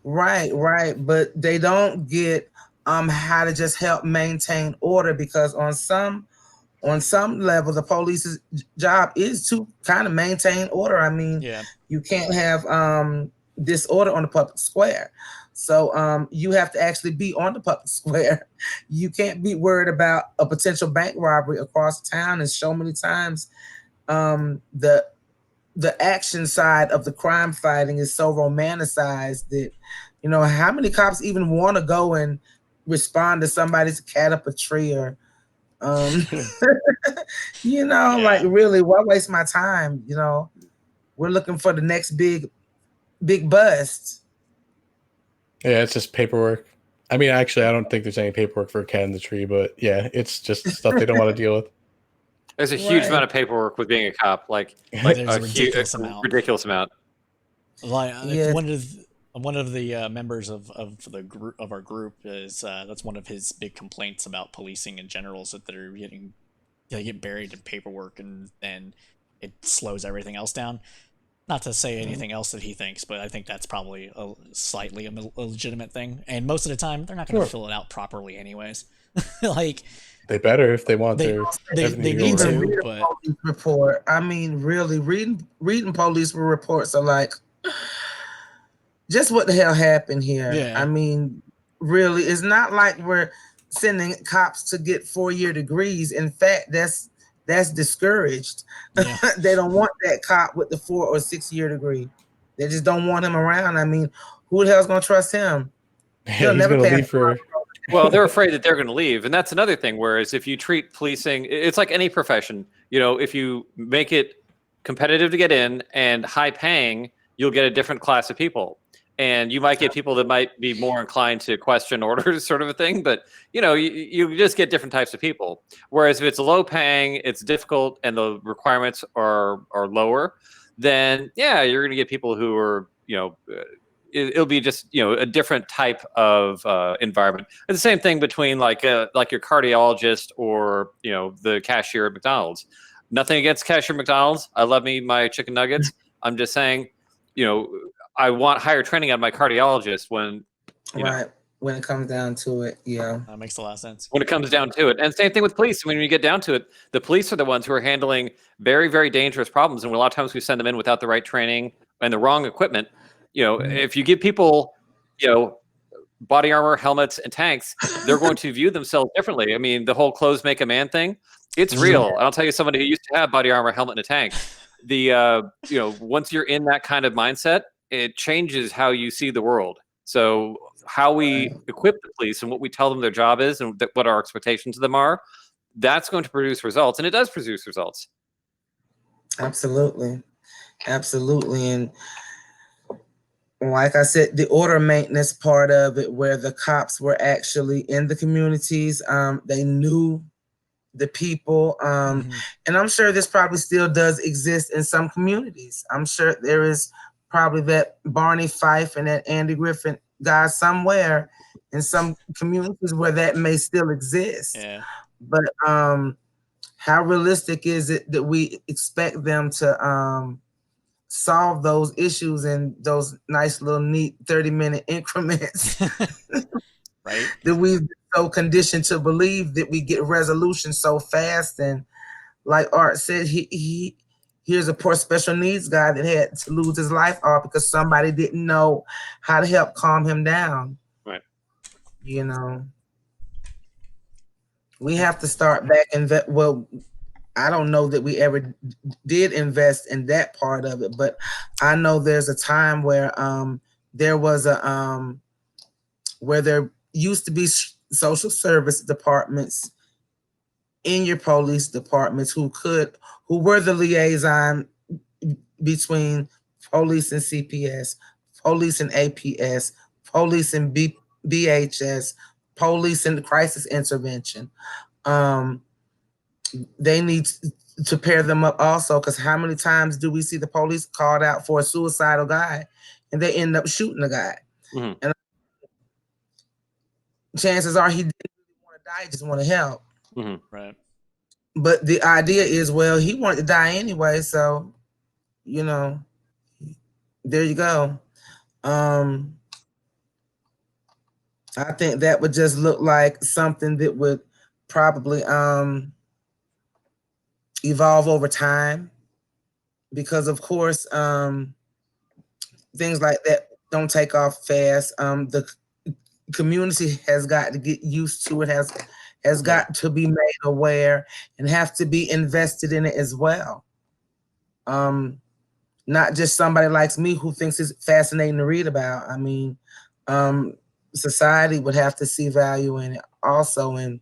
Speaker 3: Right. But they don't get how to just help maintain order, because on some level, the police's job is to kind of maintain order. I mean, you can't have disorder on the public square. So you have to actually be on the public square. You can't be worried about a potential bank robbery across town. And so many times the action side of the crime fighting is so romanticized that, you know, how many cops even want to go and respond to somebody's cat up a tree or, you know, like really, why waste my time? You know, we're looking for the next big bust.
Speaker 4: Yeah, it's just paperwork. I mean, actually, I don't think there's any paperwork for a cat in the tree, but yeah, it's just stuff they don't want to deal with.
Speaker 2: There's a huge amount of paperwork with being a cop, like a ridiculous amount.
Speaker 1: Like one of the members of our group is that's one of his big complaints about policing in general, is that they get buried in paperwork and it slows everything else down. Not to say anything else that he thinks, but I think that's probably slightly a legitimate thing. And most of the time, they're not going to fill it out properly, anyways. Like.
Speaker 4: They better if they want
Speaker 1: they need to. But
Speaker 3: police report. I mean, really, reading police reports are like, just what the hell happened here?
Speaker 1: Yeah.
Speaker 3: I mean, really, it's not like we're sending cops to get 4-year degrees. In fact, that's discouraged.
Speaker 1: Yeah.
Speaker 3: They don't want that cop with the 4 or 6-year degree. They just don't want him around. I mean, who the hell's gonna trust him?
Speaker 4: Yeah,
Speaker 3: He'll
Speaker 4: he's
Speaker 3: never
Speaker 4: gonna
Speaker 3: pass.
Speaker 4: leave for.
Speaker 2: Well, they're afraid that they're going to leave, and that's another thing. Whereas if you treat policing, it's like any profession. You know, if you make it competitive to get in and high paying, you'll get a different class of people, and you might get people that might be more inclined to question orders, sort of a thing. But you know, you just get different types of people. Whereas if it's low paying, it's difficult, and the requirements are lower, then yeah, you're going to get people who are it'll be just a different type of environment. And the same thing between like your cardiologist or the cashier at McDonald's. Nothing against cashier at McDonald's. I love me my chicken nuggets. I'm just saying, I want higher training on my cardiologist when
Speaker 3: Right. When it comes down to it, yeah.
Speaker 1: That makes a lot of sense.
Speaker 2: when it comes down to it. And same thing with police. I mean, when you get down to it, the police are the ones who are handling very, very dangerous problems. And a lot of times we send them in without the right training and the wrong equipment. If you give people, body armor, helmets, and tanks, they're going to view themselves differently. I mean, the whole clothes make a man thing, it's real. And I'll tell you, somebody who used to have body armor, helmet, and a tank, once you're in that kind of mindset, it changes how you see the world. So how we equip the police and what we tell them their job is and what our expectations of them are, that's going to produce results. And it does produce results.
Speaker 3: Absolutely. Absolutely. And like I said, the order maintenance part of it, where the cops were actually in the communities, they knew the people. And I'm sure this probably still does exist in some communities. I'm sure there is probably that Barney Fife and that Andy Griffin guy somewhere in some communities where that may still exist.
Speaker 1: Yeah.
Speaker 3: But how realistic is it that we expect them to solve those issues in those nice little neat 30-minute increments?
Speaker 1: Right.
Speaker 3: That we've been so conditioned to believe that we get resolution so fast. And like Art said, here's a poor special needs guy that had to lose his life off because somebody didn't know how to help calm him down.
Speaker 2: Right.
Speaker 3: We have to start back and I don't know that we ever did invest in that part of it, but I know there's a time where there was where there used to be social service departments in your police departments who were the liaison between police and CPS, police and APS, police and BHS, police and crisis intervention. They need to pair them up also, because how many times do we see the police called out for a suicidal guy and they end up shooting the guy?
Speaker 2: Mm-hmm.
Speaker 3: And chances are he didn't really want to die, he just want to help.
Speaker 2: Mm-hmm.
Speaker 1: Right.
Speaker 3: But the idea is, well, he wanted to die anyway, so there you go. I think that would just look like something that would probably evolve over time, because of course things like that don't take off fast. The community has got to get used to it, has got to be made aware and have to be invested in it as well. Not just somebody like me who thinks it's fascinating to read about. I mean, society would have to see value in it also. And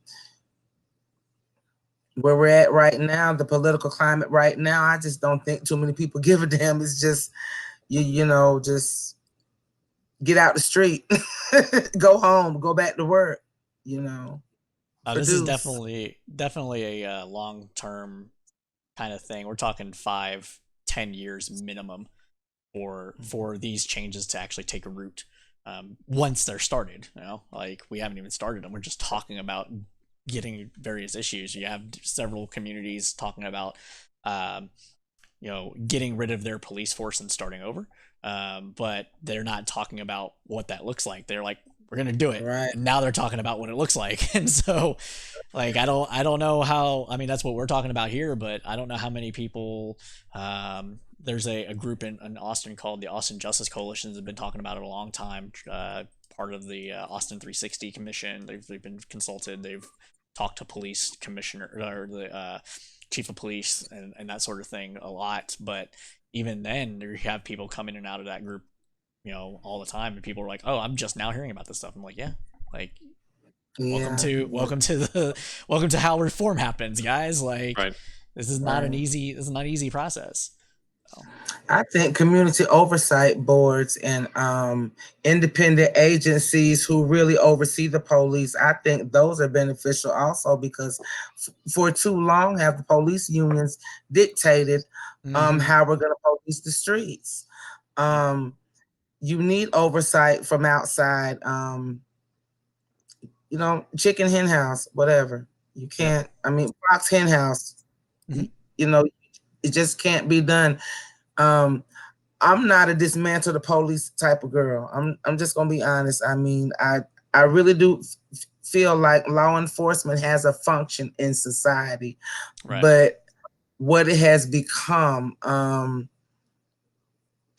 Speaker 3: where we're at right now, the political climate right now, I just don't think too many people give a damn. It's just, just get out the street, go home, go back to work,
Speaker 1: This is definitely a long-term kind of thing. We're talking 5-10 years minimum for these changes to actually take a root. Once they're started, like we haven't even started them. We're just talking about getting various issues. You have several communities talking about, getting rid of their police force and starting over. But they're not talking about what that looks like. They're like, we're going to do it.
Speaker 3: Right.
Speaker 1: And now they're talking about what it looks like. And so like, I don't know how, I mean, that's what we're talking about here, but I don't know how many people, there's a group in Austin called the Austin Justice Coalition that's been talking about it a long time. Part of the Austin 360 Commission. They've been consulted. They've talked to police commissioner or the chief of police and that sort of thing a lot. But even then, you have people come in and out of that group, all the time, and people are like, "Oh, I'm just now hearing about this stuff." I'm like, "Yeah, like welcome
Speaker 3: Yeah.
Speaker 1: welcome to how reform happens, guys. Like
Speaker 2: Right.
Speaker 1: this is not an easy process." So,
Speaker 3: I think community oversight boards and independent agencies who really oversee the police, I think those are beneficial also because for too long have the police unions dictated how we're going to police the streets. You need oversight from outside, chicken hen house, whatever. You can't, Fox hen house,
Speaker 1: Mhm.
Speaker 3: it just can't be done. I'm not a dismantle the police type of girl. I'm just gonna be honest. I really do feel like law enforcement has a function in society,
Speaker 1: Right.
Speaker 3: but what it has become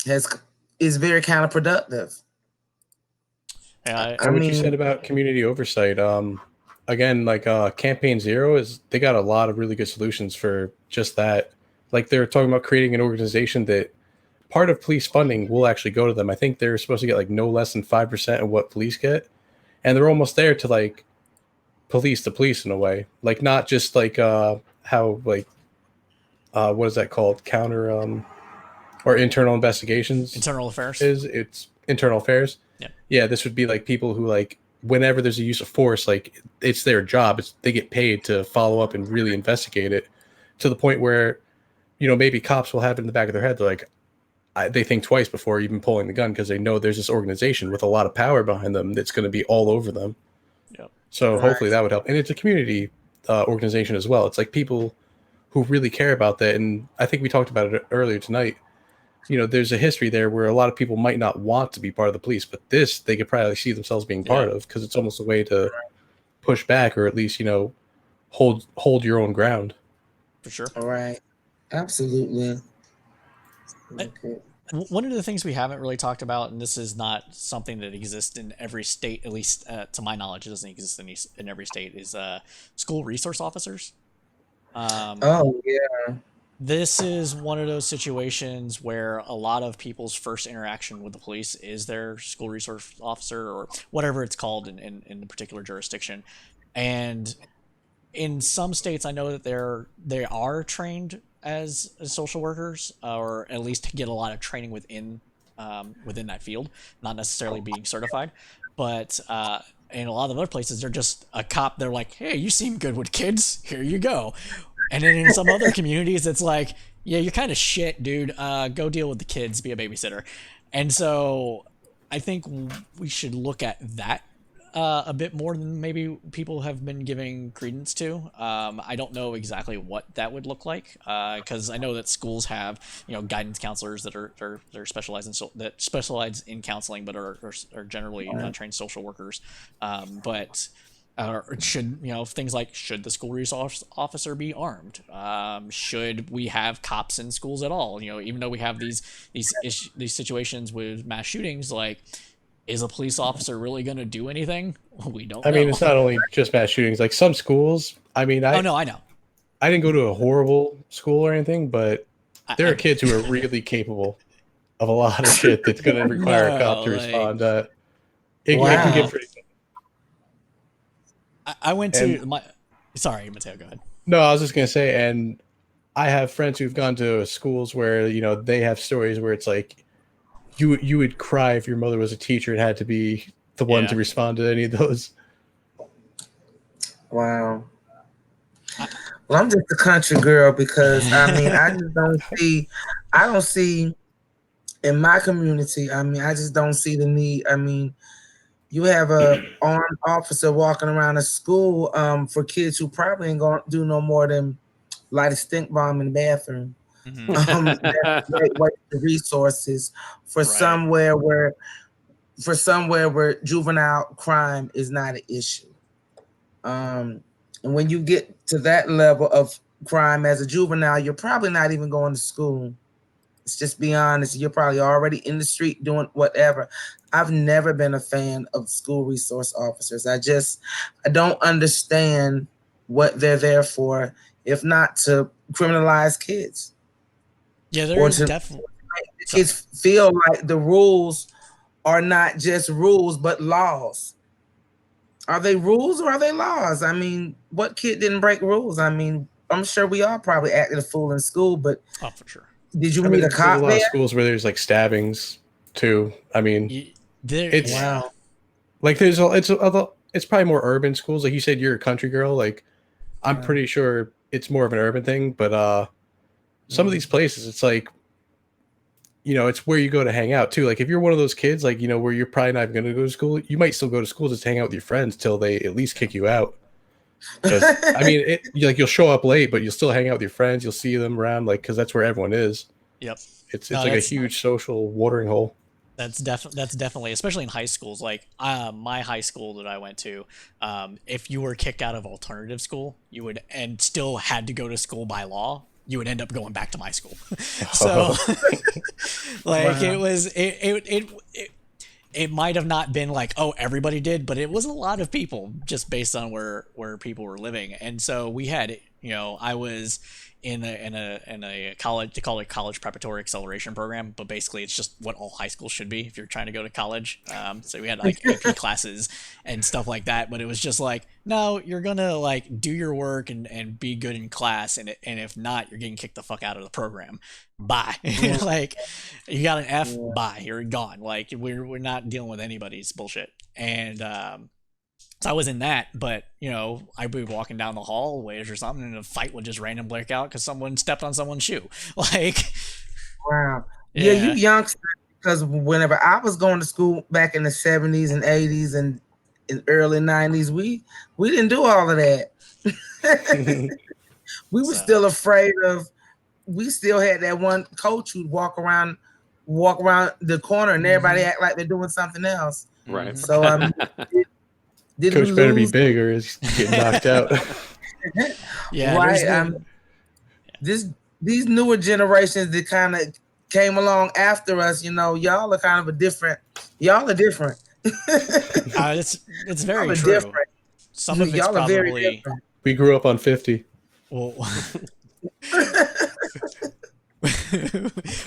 Speaker 3: is very counterproductive.
Speaker 1: Yeah,
Speaker 4: And what you said about community oversight, again, like Campaign Zero they got a lot of really good solutions for just that. Like they're talking about creating an organization that part of police funding will actually go to them. I think they're supposed to get like no less than 5% of what police get, and they're almost there to like police the police in a way, like not just like how like what is that called, counter or internal investigations,
Speaker 1: internal affairs.
Speaker 4: It's internal affairs. Yeah, this would be like people who like whenever there's a use of force, like it's their job. They get paid to follow up and really investigate it to the point where, maybe cops will have it in the back of their head. They're like, they think twice before even pulling the gun because they know there's this organization with a lot of power behind them that's going to be all over them.
Speaker 1: Yep.
Speaker 4: So hopefully that would help. And it's a community organization as well. It's like people who really care about that. And I think we talked about it earlier tonight. There's a history there where a lot of people might not want to be part of the police, but this they could probably see themselves being part of because it's almost a way to push back or at least, hold your own ground.
Speaker 1: For sure.
Speaker 3: All right. Absolutely.
Speaker 1: Okay. One of the things we haven't really talked about, and this is not something that exists in every state, at least to my knowledge, it doesn't exist in every state, is school resource officers.
Speaker 3: Oh, yeah.
Speaker 1: This is one of those situations where a lot of people's first interaction with the police is their school resource officer or whatever it's called in the particular jurisdiction. And in some states, I know that they are trained as social workers, or at least get a lot of training within that field, not necessarily being certified. But in a lot of other places, they're just a cop. They're like, "Hey, you seem good with kids. Here you go." And then in some other communities, it's like, "Yeah, you're kind of shit, dude. Go deal with the kids. Be a babysitter." And so I think we should look at that a bit more than maybe people have been giving credence to. I don't know exactly what that would look like because I know that schools have guidance counselors that are that specialize in counseling, but are generally trained social workers. But should things like, should the school resource officer be armed? Should we have cops in schools at all? Even though we have these situations with mass shootings, like, is a police officer really going to do anything? We don't know.
Speaker 4: I mean, it's not only just mass shootings. Like some schools, I mean, I
Speaker 1: know.
Speaker 4: I didn't go to a horrible school or anything, but there are kids who are really capable of a lot of shit that's going to require a cop to respond. It can get pretty.
Speaker 1: I went to my. Sorry, Mateo, go ahead.
Speaker 4: No, I was just going to say, and I have friends who've gone to schools where they have stories where it's like, you would cry if your mother was a teacher and had to be the one to respond to any of those.
Speaker 3: Wow. Well, I'm just a country girl because I just don't see in my community. I just don't see the need. You have a armed officer walking around a school for kids who probably ain't gonna do no more than light a stink bomb in the bathroom. That's great waste of resources for somewhere where juvenile crime is not an issue. And when you get to that level of crime as a juvenile, you're probably not even going to school. Let's just be honest. You're probably already in the street doing whatever. I've never been a fan of school resource officers. I don't understand what they're there for, if not to criminalize kids
Speaker 1: Yeah, there
Speaker 3: or
Speaker 1: is
Speaker 3: to
Speaker 1: definitely.
Speaker 3: make kids feel like the rules are not just rules but laws. Are they rules or are they laws? I mean, what kid didn't break rules? I mean, I'm sure we all probably acted a fool in school, but
Speaker 1: Oh, for sure.
Speaker 3: did you
Speaker 4: I mean,
Speaker 3: meet a
Speaker 4: there's a
Speaker 3: cop
Speaker 4: lot
Speaker 3: there?
Speaker 4: of schools where there's like stabbings too. I mean, it's
Speaker 1: Yeah.
Speaker 3: Wow.
Speaker 4: like it's probably more urban schools. Like you said, you're a country girl. Like I'm pretty sure it's more of an urban thing. But some of these places, it's like, it's where you go to hang out too. Like if you're one of those kids, like where you're probably not even going to go to school, you might still go to school just to hang out with your friends till they at least kick you out. Because I mean, you'll show up late, but you'll still hang out with your friends. You'll see them around, like because that's where everyone is.
Speaker 1: Yep.
Speaker 4: It's
Speaker 1: No,
Speaker 4: like a huge social watering hole.
Speaker 1: That's definitely, especially in high schools. Like my high school that I went to, if you were kicked out of alternative school, you would and still had to go to school by law, you would end up going back to my school. So, like
Speaker 3: Wow.
Speaker 1: it was it might have not been like, oh, everybody did, but it was a lot of people just based on where people were living. And so we had, I was in a college, they call it college preparatory acceleration program, but basically it's just what all high schools should be if you're trying to go to college. So we had like AP classes and stuff like that, but it was just like, no, you're gonna like do your work and be good in class, and if not, you're getting kicked the fuck out of the program. Bye. Like you got an F, bye, you're gone. Like we're not dealing with anybody's bullshit. And so I was in that, but I'd be walking down the hallways or something, and a fight would just random break out because someone stepped on someone's shoe. Like,
Speaker 3: Wow. Yeah, you youngsters, because whenever I was going to school back in the 70s and 80s and in early 90s, we didn't do all of that. We were still afraid of. We still had that one coach who'd walk around the corner, and everybody act like they're doing something else.
Speaker 2: Right.
Speaker 3: So did
Speaker 4: Coach
Speaker 3: we
Speaker 4: better be
Speaker 3: lose?
Speaker 4: big or he's getting knocked out.
Speaker 1: Yeah,
Speaker 3: Right. These newer generations that kind of came along after us, y'all are kind of different. Y'all are different.
Speaker 1: it's very
Speaker 3: Y'all are
Speaker 1: true.
Speaker 3: different.
Speaker 1: Some of it's
Speaker 3: Y'all are very
Speaker 1: probably
Speaker 3: different.
Speaker 4: We grew up on 50.
Speaker 1: well.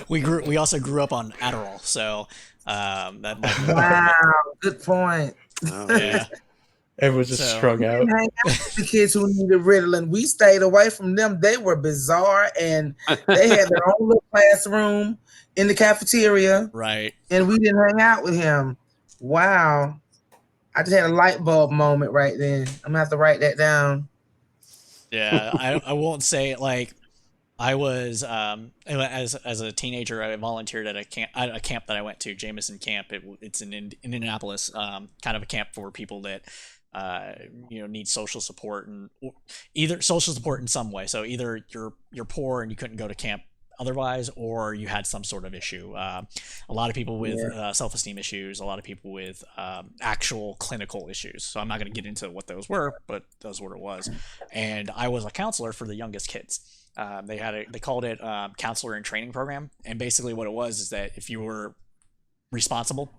Speaker 1: We also grew up on Adderall, so that might be
Speaker 3: Wow, good point.
Speaker 1: yeah.
Speaker 4: Everyone's just strung out.
Speaker 3: Hang out with the kids who needed Ritalin. We stayed away from them. They were bizarre, and they had their own little classroom in the cafeteria,
Speaker 1: Right.
Speaker 3: and we didn't hang out with him. Wow. I just had a light bulb moment right then. I'm gonna have to write that down.
Speaker 1: Yeah, I won't say like I was as a teenager, I volunteered at a camp that I went to, Jameson Camp. It's in Indianapolis, kind of a camp for people that need social support, and either social support in some way. So either you're poor and you couldn't go to camp otherwise, or you had some sort of issue. A lot of people with self-esteem issues, a lot of people with actual clinical issues. So I'm not going to get into what those were, but that's what it was. And I was a counselor for the youngest kids. They called it counselor in training program. And basically what it was is that if you were responsible,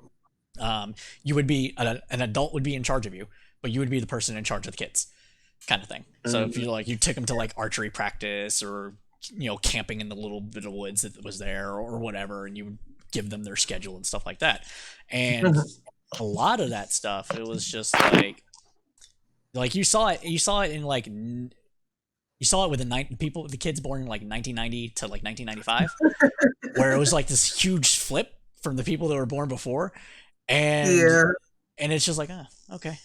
Speaker 1: you would be an adult would be in charge of you, but you would be the person in charge of the kids, kind of thing. So if you took them to like archery practice or camping in the little bit of woods that was there or whatever, and you would give them their schedule and stuff like that. And a lot of that stuff, it was just like you saw it in like, you saw it with the kids born in like 1990 to like 1995, where it was like this huge flip from the people that were born before. And it's just like, okay.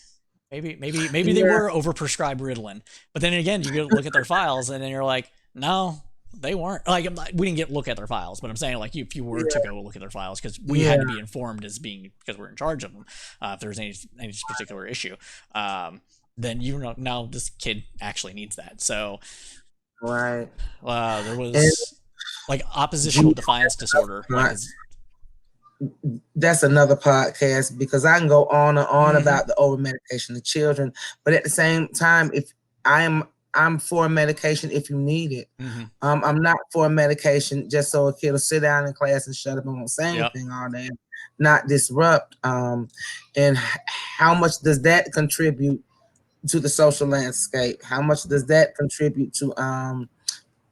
Speaker 1: Maybe they were overprescribed Ritalin. But then again, you go look at their files and then you're like, no, they weren't. Like, we didn't look at their files, but I'm saying like if you were to go look at their files, because we had to be informed because we're in charge of them, if there's any particular issue, then now this kid actually needs that. So
Speaker 3: right.
Speaker 1: There was like oppositional defiance disorder.
Speaker 3: That's another podcast, because I can go on and on about the over medication of children, but at the same time, if I I'm for medication if you need it.
Speaker 1: Mm-hmm.
Speaker 3: I'm not for medication just so a kid will sit down in class and shut up and won't say anything all day, not disrupt. And how much does that contribute to the social landscape? How much does that contribute to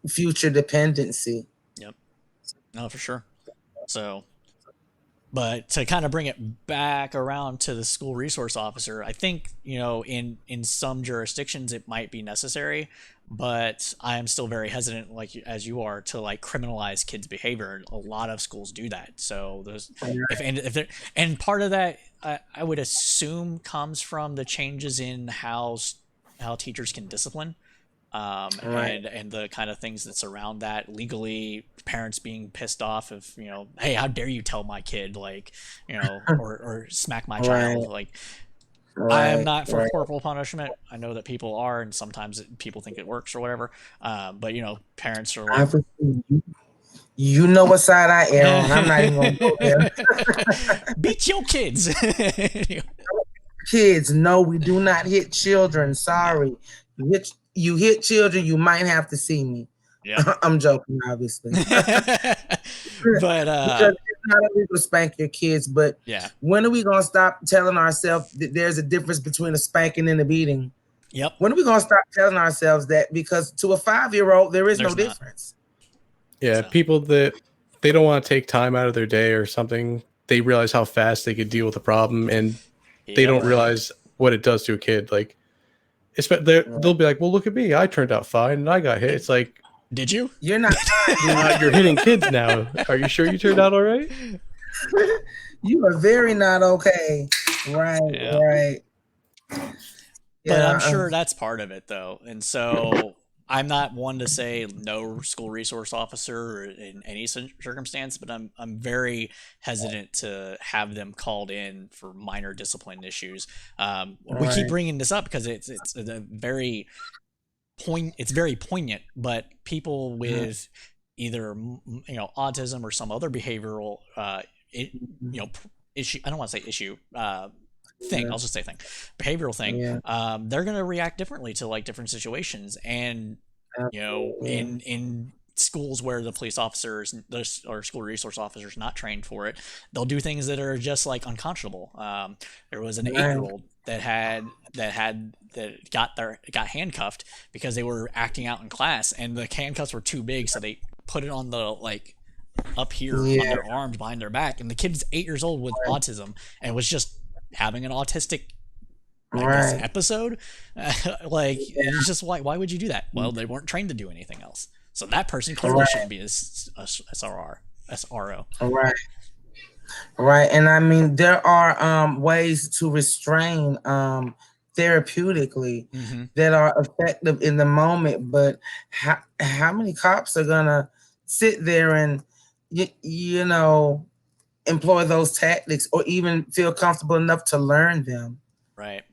Speaker 3: future dependency?
Speaker 1: Yep. No, for sure. So, but to kind of bring it back around to the school resource officer, I think, in some jurisdictions it might be necessary, but I am still very hesitant, like as you are, to like criminalize kids' behavior. A lot of schools do that. So there's and part of that I would assume comes from the changes in how teachers can discipline. And the kind of things that surround that legally, parents being pissed off of, hey, how dare you tell my kid, like, or smack my child. Like, I am not for corporal punishment. I know that people are, and sometimes people think it works or whatever. But parents are like,
Speaker 3: you know what side I am on. I'm not even gonna go there.
Speaker 1: Beat your kids.
Speaker 3: Kids, no, we do not hit children. Sorry. You hit children, you might have to see me.
Speaker 1: Yeah.
Speaker 3: I'm joking, obviously.
Speaker 1: But
Speaker 3: because it's not illegal to spank your kids, but when are we gonna stop telling ourselves that there's a difference between a spanking and a beating?
Speaker 1: Yep.
Speaker 3: When are we gonna stop telling ourselves that? Because to a 5-year-old, there's no difference.
Speaker 4: Yeah, people that they don't want to take time out of their day or something, they realize how fast they could deal with a problem, and they don't realize what it does to a kid. Like, they'll be like, "Well, look at me, I turned out fine, and I got hit." It's like,
Speaker 1: did you?
Speaker 3: You're not.
Speaker 4: You're hitting kids now. Are you sure you turned out all right?
Speaker 3: You are very not okay. Right.
Speaker 1: But I'm sure that's part of it, though. And so I'm not one to say no school resource officer in any circumstance, but I'm very hesitant to have them called in for minor discipline issues. We keep bringing this up because it's a very poignant, but people with either autism or some other behavioral issue. I don't want to say issue. Thing. I'll just say thing. Behavioral thing. They're gonna react differently to like different situations, and in schools where the police officers or school resource officers not trained for it, they'll do things that are just like unconscionable. There was an 8-year-old that got handcuffed because they were acting out in class, and the handcuffs were too big, so they put it on the like up here on their arms behind their back, and the kid's 8 years old with autism and was just having an autistic episode. Like it's just why would you do that? Well, they weren't trained to do anything else, so that person clearly shouldn't be a SRO.
Speaker 3: Right. And I mean, there are ways to restrain therapeutically that are effective in the moment, but how many cops are gonna sit there and employ those tactics or even feel comfortable enough to learn them?
Speaker 1: Right.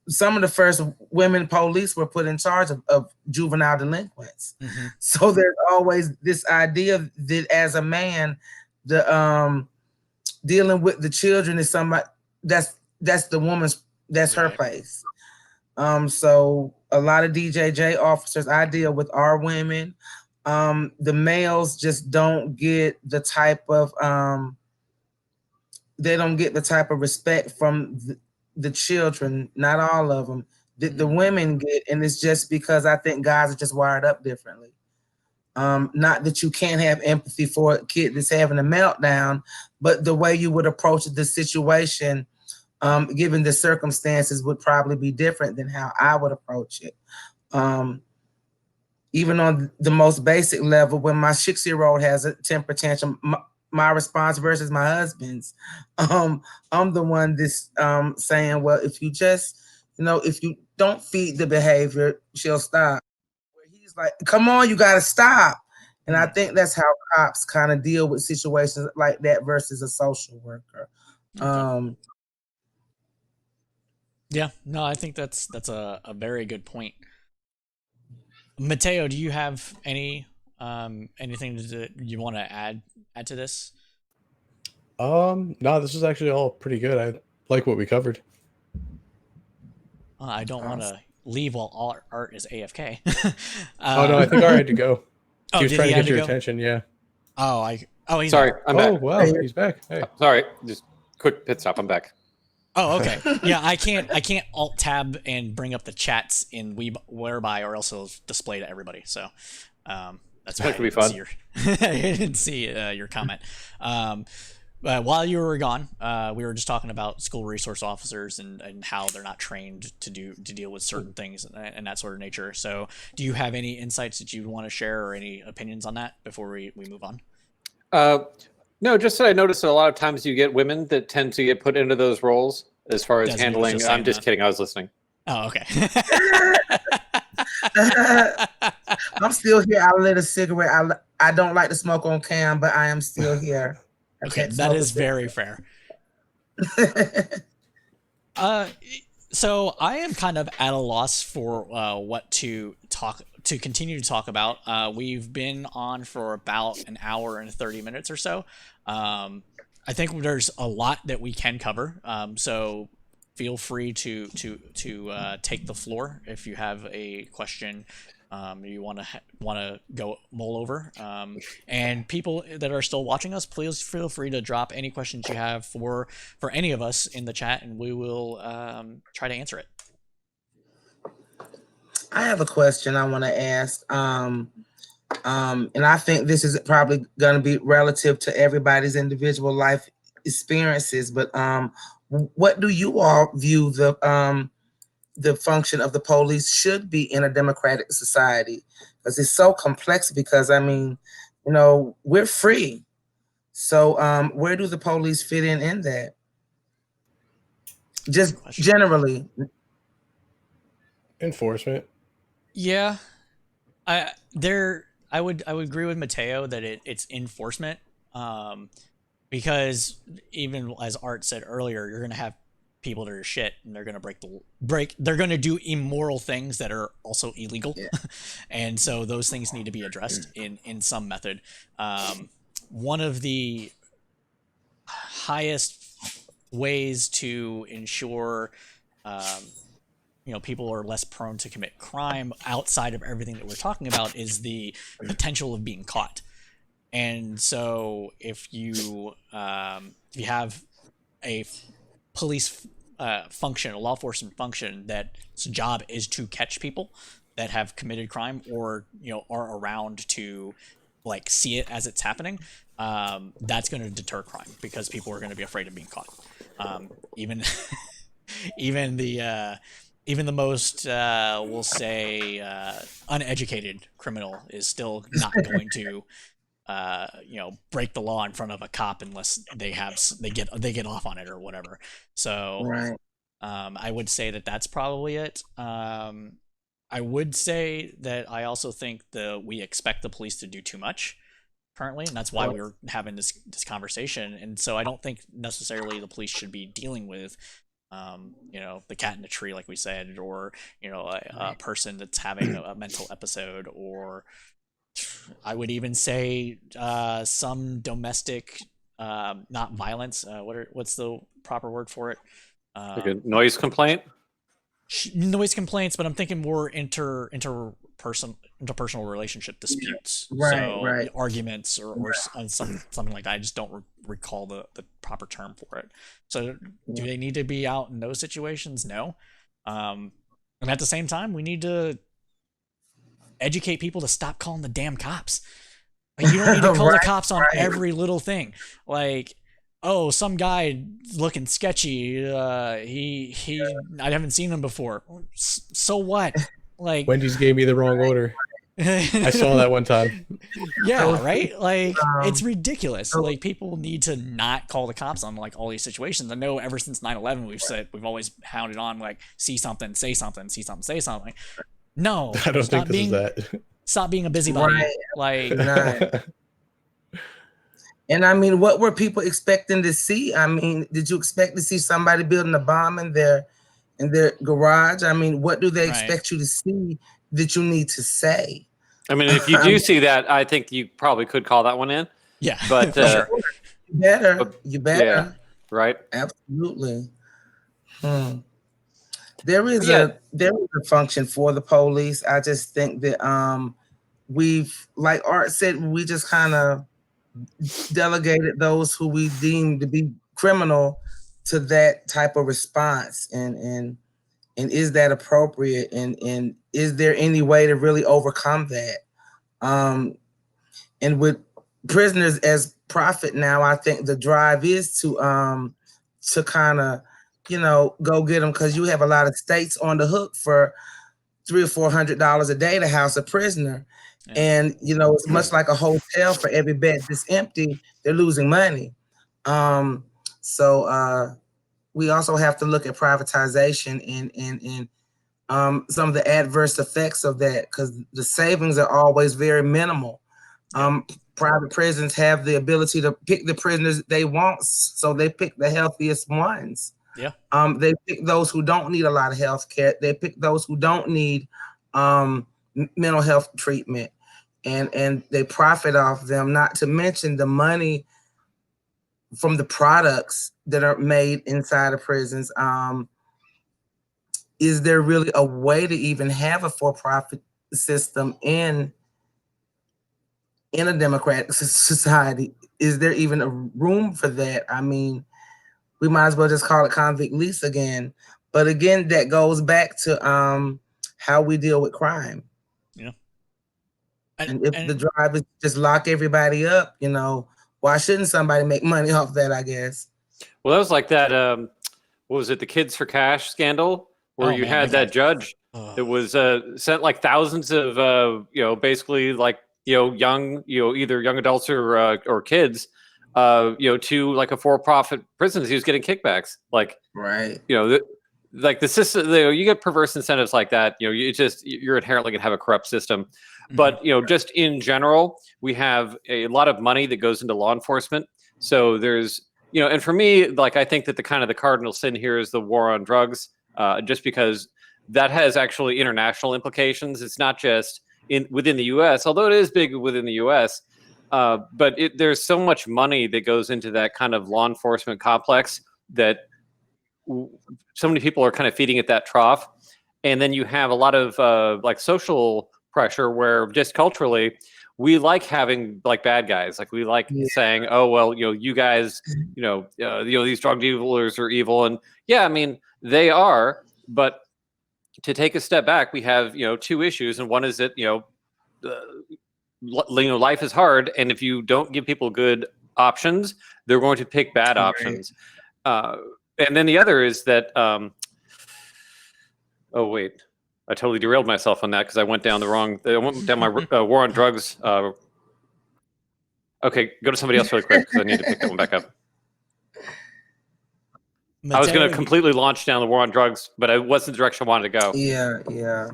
Speaker 3: Some of the first women police were put in charge of juvenile delinquents. So there's always this idea that as a man, the dealing with the children is somebody that's the woman's, that's her place. So a lot of DJJ officers I deal with are women. The males just don't get the type of respect from the children, not all of them, that the women get, and it's just because I think guys are just wired up differently. Not that you can't have empathy for a kid that's having a meltdown, but the way you would approach the situation, given the circumstances, would probably be different than how I would approach it. Even on the most basic level, when my 6-year-old has a temper tantrum, my response versus my husband's, I'm the one that's saying, well, if you just, if you don't feed the behavior, she'll stop. Where he's like, come on, you gotta stop. And I think that's how cops kind of deal with situations like that versus a social worker.
Speaker 1: Yeah, no, I think that's a very good point. Mateo, do you have anything that you want to add to this?
Speaker 4: No, this is actually all pretty good. I like what we covered.
Speaker 1: I don't want to leave while Art is AFK.
Speaker 4: Oh no, I think Art had to go.
Speaker 1: Oh,
Speaker 4: He was
Speaker 1: did
Speaker 4: trying
Speaker 1: he
Speaker 4: to
Speaker 1: have
Speaker 4: get
Speaker 1: to
Speaker 4: your
Speaker 1: go?
Speaker 4: attention. Yeah.
Speaker 1: He's
Speaker 2: Sorry,
Speaker 1: back.
Speaker 2: I'm
Speaker 4: Oh
Speaker 2: back.
Speaker 4: wow, he's back. Hey.
Speaker 2: Sorry, just quick pit stop. I'm back.
Speaker 1: Oh, okay. Yeah, I can't alt tab and bring up the chats in Whereby, or else it'll display to everybody. So that's why
Speaker 2: That could be fun.
Speaker 1: I didn't see your comment. While you were gone, we were just talking about school resource officers and how they're not trained to deal with certain things and that sort of nature. So, do you have any insights that you want to share or any opinions on that before we move on?
Speaker 2: No, just that I noticed that a lot of times you get women that tend to get put into those roles as far as
Speaker 1: Desmond was
Speaker 2: handling.
Speaker 1: just
Speaker 2: I'm
Speaker 1: saying
Speaker 2: just
Speaker 1: that.
Speaker 2: kidding. I was listening.
Speaker 1: Oh, okay.
Speaker 3: I'm still here. I lit a cigarette. I don't like to smoke on cam, but I am still here. I
Speaker 1: Okay,
Speaker 3: can't
Speaker 1: that
Speaker 3: smoke a
Speaker 1: is very fair.
Speaker 3: cigarette.
Speaker 1: So I am kind of at a loss for what to continue to talk about. We've been on for about an hour and 30 minutes or so. I think there's a lot that we can cover. So feel free to take the floor if you have a question you want to go mull over. And people that are still watching us, please feel free to drop any questions you have for any of us in the chat, and we will try to answer it.
Speaker 3: I have a question I want to ask. And I think this is probably going to be relative to everybody's individual life experiences. But what do you all view the function of the police should be in a democratic society? Because it's so complex. Because I mean, we're free. So where do the police fit in that? Just generally.
Speaker 4: Enforcement.
Speaker 1: Yeah, I would agree with Mateo that it's enforcement, because even as Art said earlier, you're gonna have people that are shit and they're gonna they're gonna do immoral things that are also illegal.
Speaker 3: Yeah.
Speaker 1: And so those things need to be addressed in some method. One of the highest ways to ensure people are less prone to commit crime outside of everything that we're talking about is the potential of being caught. And so if you have a police function, a law enforcement function that's job is to catch people that have committed crime or are around to see it as it's happening, that's going to deter crime because people are going to be afraid of being caught. Even the most, we'll say, uneducated criminal is still not going to, break the law in front of a cop unless they get off on it or whatever. So,
Speaker 3: Right.
Speaker 1: I would say that that's probably it. I would say that I also think that we expect the police to do too much currently, and that's why we were having this conversation. And so I don't think necessarily the police should be dealing with the cat in the tree, like we said, or a person that's having a mental episode, or I would even say some domestic, not violence. What's the proper word for it?
Speaker 2: Like a noise complaint.
Speaker 1: Noise complaints, but I'm thinking more interpersonal relationship disputes.
Speaker 3: Right.
Speaker 1: Arguments or something like that. I just don't recall the proper term for it. So do they need to be out in those situations? No. And at the same time, we need to educate people to stop calling the damn cops. You don't need to call the cops on every little thing. Oh, some guy looking sketchy. I haven't seen him before. So what?
Speaker 4: Wendy's gave me the wrong order. I saw that one time.
Speaker 1: Yeah, right? It's ridiculous. People need to not call the cops on all these situations. I know ever since 9/11 we've always hounded on see something, say something, see something, say something. No.
Speaker 4: I don't think this is that.
Speaker 1: Stop being a busybody.
Speaker 3: Right. And I mean, what were people expecting to see? I mean, did you expect to see somebody building a bomb in their garage? I mean, what do they expect you to see that you need to say?
Speaker 2: I mean, if you do see that, I think you probably could call that one in.
Speaker 1: Yeah,
Speaker 2: but
Speaker 1: sure.
Speaker 3: You better.
Speaker 2: Yeah, right.
Speaker 3: Absolutely.
Speaker 2: Yeah.
Speaker 3: There is a function for the police. I just think that we've, like Art said, we just kind of delegated those who we deem to be criminal to that type of response, and is that appropriate, and is there any way to really overcome that? And with prisoners as profit now, I think the drive is to kind of, you know, go get them, because you have a lot of states on the hook for $300 or $400 a day to house a prisoner.
Speaker 1: Yeah.
Speaker 3: And you know, it's much like a hotel. For every bed that's empty, they're losing money. So we also have to look at privatization and some of the adverse effects of that, because the savings are always very minimal. Private prisons have the ability to pick the prisoners they want, so they pick the healthiest ones.
Speaker 1: Yeah.
Speaker 3: They pick those who don't need a lot of health care. They pick those who don't need mental health treatment, and they profit off them. Not to mention the money from the products that are made inside of prisons. Is there really a way to even have a for-profit system in a democratic society? Is there even a room for that? I mean, we might as well just call it convict lease again. But again, that goes back to how we deal with crime.
Speaker 1: Yeah.
Speaker 3: And if the drive is just lock everybody up, you know, why shouldn't somebody make money off that, I guess?
Speaker 2: Well, that was like that, what was it, the Kids for Cash scandal, where you had that judge that was sent like thousands of, you know, basically like, you know, young, you know, either young adults or kids, you know, to like a for-profit prison. He was getting kickbacks. Like,
Speaker 3: right.
Speaker 2: You know, like the system, you know, you get perverse incentives like that. You know, you're inherently going to have a corrupt system. But, you know, just in general, we have a lot of money that goes into law enforcement. So there's, you know, and for me, like, I think that the kind of the cardinal sin here is the war on drugs, just because that has actually international implications. It's not just within the U.S., although it is big within the U.S., but there's so much money that goes into that kind of law enforcement complex that so many people are kind of feeding at that trough. And then you have a lot of like social pressure where just culturally, we like having like bad guys. Like we like saying, oh, well, you know, you guys, you know, these drug dealers are evil. And yeah, I mean, they are. But to take a step back, we have, you know, two issues. And one is that, you know, life is hard. And if you don't give people good options, they're going to pick bad options. And then the other is that, oh, wait. I totally derailed myself on that because I went down my war on drugs. Okay, go to somebody else really quick because I need to pick that one back up.
Speaker 1: Mateo,
Speaker 2: I was going to completely launch down the war on drugs, but it wasn't the direction I wanted to go.
Speaker 3: Yeah.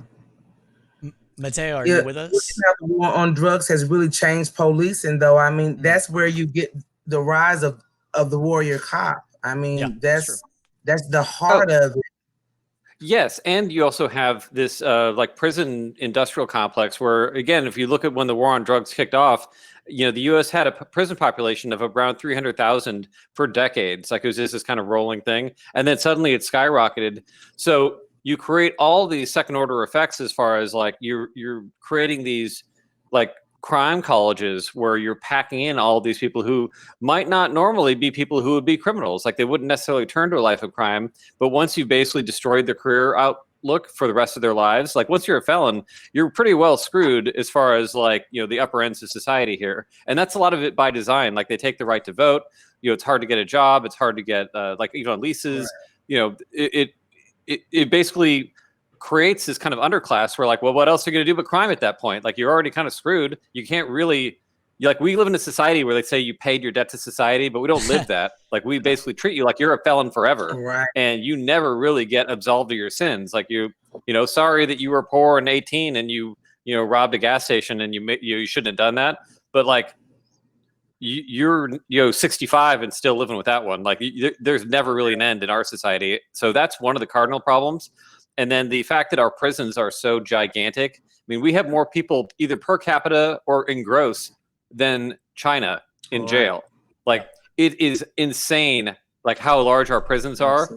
Speaker 1: Mateo, are you with us?
Speaker 3: The war on drugs has really changed policing, though. I mean, that's where you get the rise of the warrior cop. I mean, that's the heart of it.
Speaker 2: Yes, and you also have this like prison industrial complex where, again, if you look at when the war on drugs kicked off, you know, the U.S. had a prison population of around 300,000 for decades. Like it was just this kind of rolling thing, and then suddenly it skyrocketed. So you create all these second order effects as far as like you're creating these like crime colleges where you're packing in all these people who might not normally be people who would be criminals. Like they wouldn't necessarily turn to a life of crime, but once you basically destroyed their career outlook for the rest of their lives, like once you're a felon, you're pretty well screwed as far as like, you know, the upper ends of society here. And that's a lot of it by design. Like they take the right to vote. You know, it's hard to get a job. It's hard to get like even on leases. You know, it basically creates this kind of underclass where like, well, what else are you going to do but crime at that point? Like you're already kind of screwed. You can't really, like we live in a society where they say you paid your debt to society, but we don't live that. Like we basically treat you like you're a felon forever, and you never really get absolved of your sins. Like you know, sorry that you were poor and 18 and you robbed a gas station and you shouldn't have done that. But like you're 65 and still living with that one. Like there's never really an end in our society. So that's one of the cardinal problems. And then the fact that our prisons are so gigantic. I mean, we have more people either per capita or in gross than China in jail. Like it is insane, like how large our prisons are.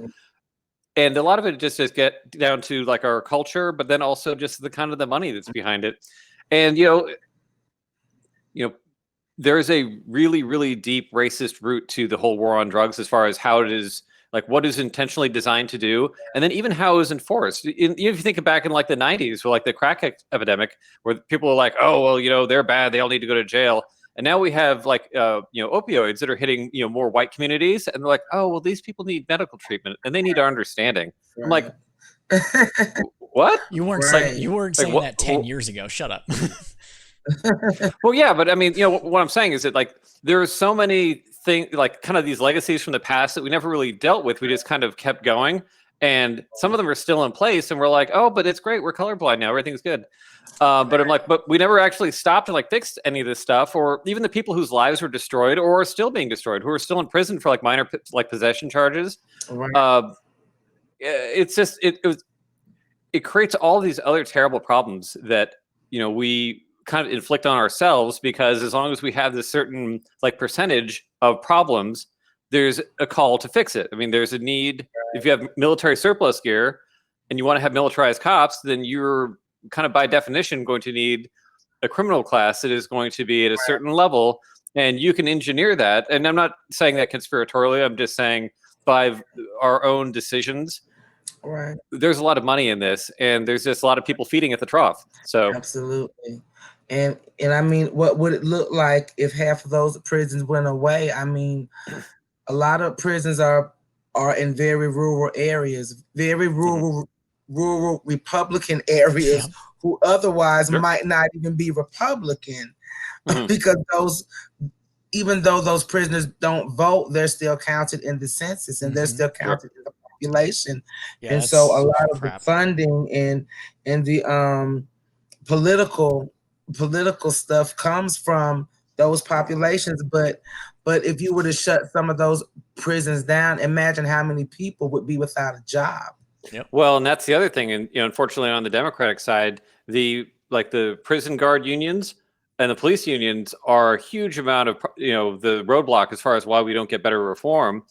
Speaker 2: And a lot of it just get down to like our culture, but then also just the kind of the money that's behind it. And there's a really, really deep racist root to the whole war on drugs as far as how it is, like what is intentionally designed to do, and then even how it was enforced. If you think back in like the 90s, with like the crack epidemic, where people were like, oh, well, they're bad, they all need to go to jail. And now we have like, opioids that are hitting, more white communities. And they're like, oh, well, these people need medical treatment and they need our understanding. I'm like, what?
Speaker 1: You weren't
Speaker 3: Right.
Speaker 1: saying that 10 years ago. Shut up.
Speaker 2: Well, yeah, but I mean, what I'm saying is that like there are so many things, like kind of these legacies from the past that we never really dealt with. We just kind of kept going, and some of them are still in place. And we're like, oh, but it's great. We're colorblind now. Everything's good. But I'm like, but we never actually stopped and like fixed any of this stuff, or even the people whose lives were destroyed or are still being destroyed, who are still in prison for like minor like possession charges.
Speaker 3: Right.
Speaker 2: It's just it creates all these other terrible problems that we kind of inflict on ourselves, because as long as we have this certain like percentage of problems, there's a call to fix it. I mean, there's a need. If you have military surplus gear and you want to have militarized cops, then you're kind of by definition going to need a criminal class that is going to be at a certain level, and you can engineer that. And I'm not saying that conspiratorially. I'm just saying by our own decisions.
Speaker 3: Right.
Speaker 2: There's a lot of money in this, and there's just a lot of people feeding at the trough. So
Speaker 3: absolutely. And I mean, what would it look like if half of those prisons went away? I mean, a lot of prisons are in very rural areas, very rural Republican areas, who otherwise might not even be Republican, because even though those prisoners don't vote, they're still counted in the census, and they're still counted in the population. And so a lot of the funding and the political stuff comes from those populations. But if you were to shut some of those prisons down, imagine how many people would be without a job.
Speaker 1: Yep.
Speaker 2: Well, and that's the other thing. And unfortunately, on the Democratic side, the prison guard unions and the police unions are a huge amount of the roadblock as far as why we don't get better reform,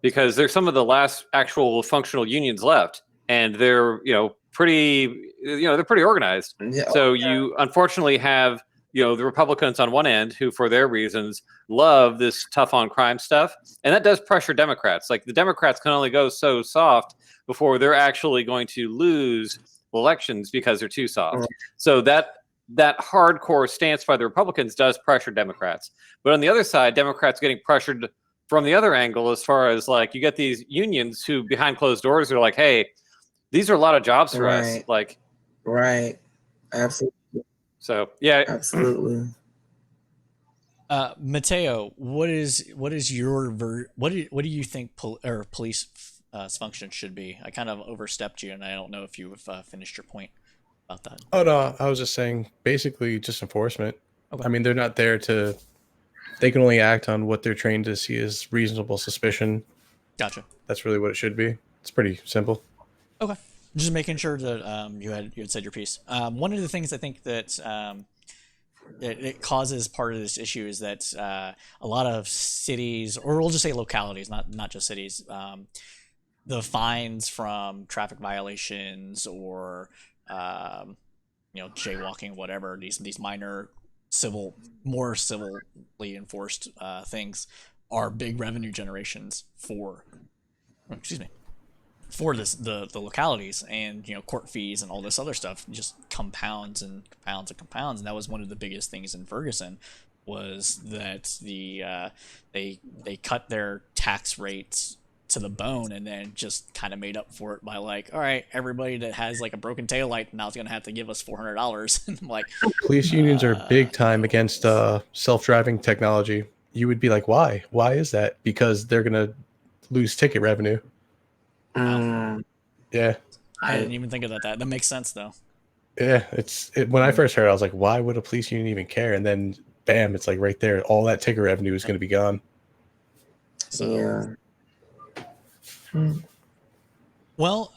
Speaker 2: because they're some of the last actual functional unions left, and they're pretty they're pretty organized.
Speaker 3: Yeah.
Speaker 2: So you unfortunately have the Republicans on one end, who for their reasons love this tough on crime stuff, and that does pressure Democrats. Like the Democrats can only go so soft before they're actually going to lose elections because they're too soft. So that hardcore stance by the Republicans does pressure Democrats. But on the other side, Democrats getting pressured from the other angle, as far as like you get these unions who behind closed doors are like, hey, these are a lot of jobs for us. Like,
Speaker 3: right. Absolutely.
Speaker 2: So yeah,
Speaker 3: absolutely.
Speaker 1: Mateo, what is your what do you think police function should be? I kind of overstepped you, and I don't know if you have finished your point about that.
Speaker 4: Oh no, I was just saying basically just enforcement. Okay. I mean, they're not there to. They can only act on what they're trained to see as reasonable suspicion. Gotcha. That's really what it should be. It's pretty simple.
Speaker 1: Okay. Just making sure that you had said your piece. One of the things I think that it causes part of this issue is that a lot of cities, or we'll just say localities, not just cities, the fines from traffic violations or jaywalking, whatever, these minor more civilly enforced things are big revenue generations for the localities, and court fees and all this other stuff just compounds and compounds and compounds. And that was one of the biggest things in Ferguson, was that they cut their tax rates to the bone, and then just kind of made up for it by like, all right, everybody that has like a broken taillight now is going to have to give us $400. And I'm like,
Speaker 4: police unions are big time against self-driving technology. You would be like, why is that? Because they're going to lose ticket revenue. Yeah,
Speaker 1: I didn't even think of that. That makes sense though.
Speaker 4: Yeah, when I first heard it, I was like, why would a police union even care? And then bam, it's like right there, all that ticket revenue is going to be gone.
Speaker 1: So well,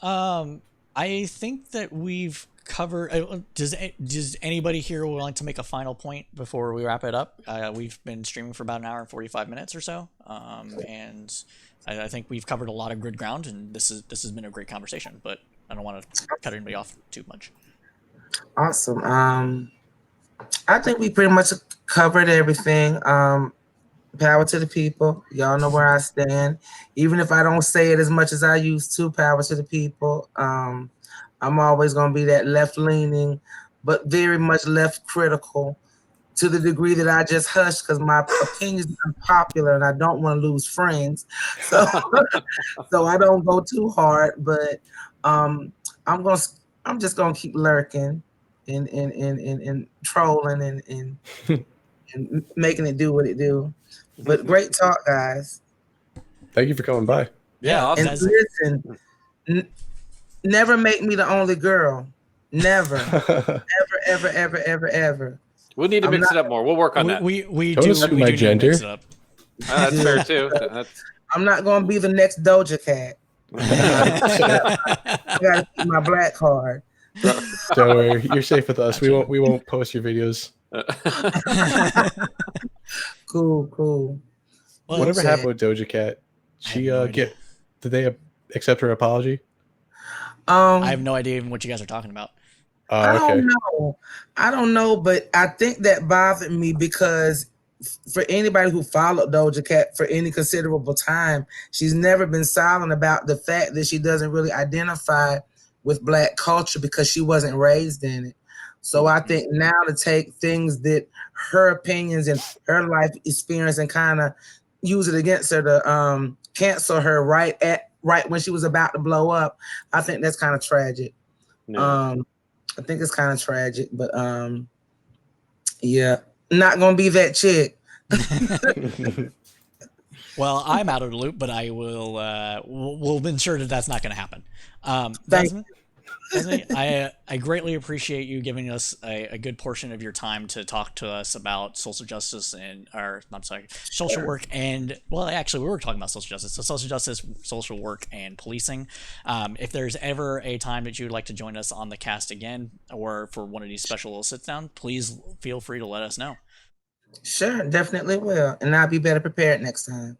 Speaker 1: I think that we've covered. Does anybody here would like to make a final point before we wrap it up? We've been streaming for about an hour and 45 minutes or so, and I think we've covered a lot of good ground, and this has been a great conversation. But I don't want to cut anybody off too much.
Speaker 3: Awesome. I think we pretty much covered everything. Power to the people. Y'all know where I stand. Even if I don't say it as much as I used to, power to the people. I'm always going to be that left-leaning, but very much left critical to the degree that I just hush because my opinions are unpopular and I don't want to lose friends. So, so I don't go too hard, but I'm just going to keep lurking and trolling and making it do what it do. But great talk, guys.
Speaker 4: Thank you for coming by.
Speaker 2: Yeah, awesome.
Speaker 3: And listen, never make me the only girl. Never. ever.
Speaker 2: We'll need to mix it up more. We'll work on that.
Speaker 1: We
Speaker 4: Don't
Speaker 1: do
Speaker 4: assume
Speaker 1: we
Speaker 4: my
Speaker 1: do need to
Speaker 4: gender.
Speaker 1: mix it up.
Speaker 2: That's fair too.
Speaker 3: I'm not gonna be the next Doja Cat. I gotta keep my black card.
Speaker 4: Don't worry, you're safe with us. We won't post your videos.
Speaker 3: Cool.
Speaker 1: Well,
Speaker 4: Whatever
Speaker 3: sad.
Speaker 4: happened with Doja Cat? She
Speaker 1: I have no idea.
Speaker 4: did they accept her apology?
Speaker 1: I have no idea even what you guys are talking about.
Speaker 3: I
Speaker 4: Okay.
Speaker 3: don't know, but I think that bothered me because for anybody who followed Doja Cat for any considerable time, she's never been silent about the fact that she doesn't really identify with Black culture because she wasn't raised in it. So I think now to take things that her opinions and her life experience and kind of use it against her to cancel her right when she was about to blow up, I think that's kind of tragic.
Speaker 2: No.
Speaker 3: I think it's kind of tragic, but yeah, not gonna be that chick.
Speaker 1: Well, I'm out of the loop, but I will. We'll ensure that that's not going to happen.
Speaker 3: Thank
Speaker 1: Desmii, I greatly appreciate you giving us a good portion of your time to talk to us about social justice social work and actually we were talking about social justice, so social justice, social work, and policing. If there's ever a time that you would like to join us on the cast again or for one of these special little sit down, please feel free to let us know.
Speaker 3: Sure, definitely will, and I'll be better prepared next time.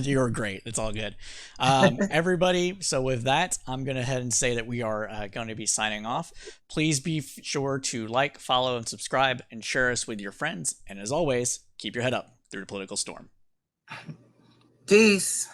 Speaker 1: You're great. It's all good. Everybody, so with that, I'm going to head and say that we are going to be signing off. Please be sure to like, follow, and subscribe, and share us with your friends. And as always, keep your head up through the political storm.
Speaker 3: Peace.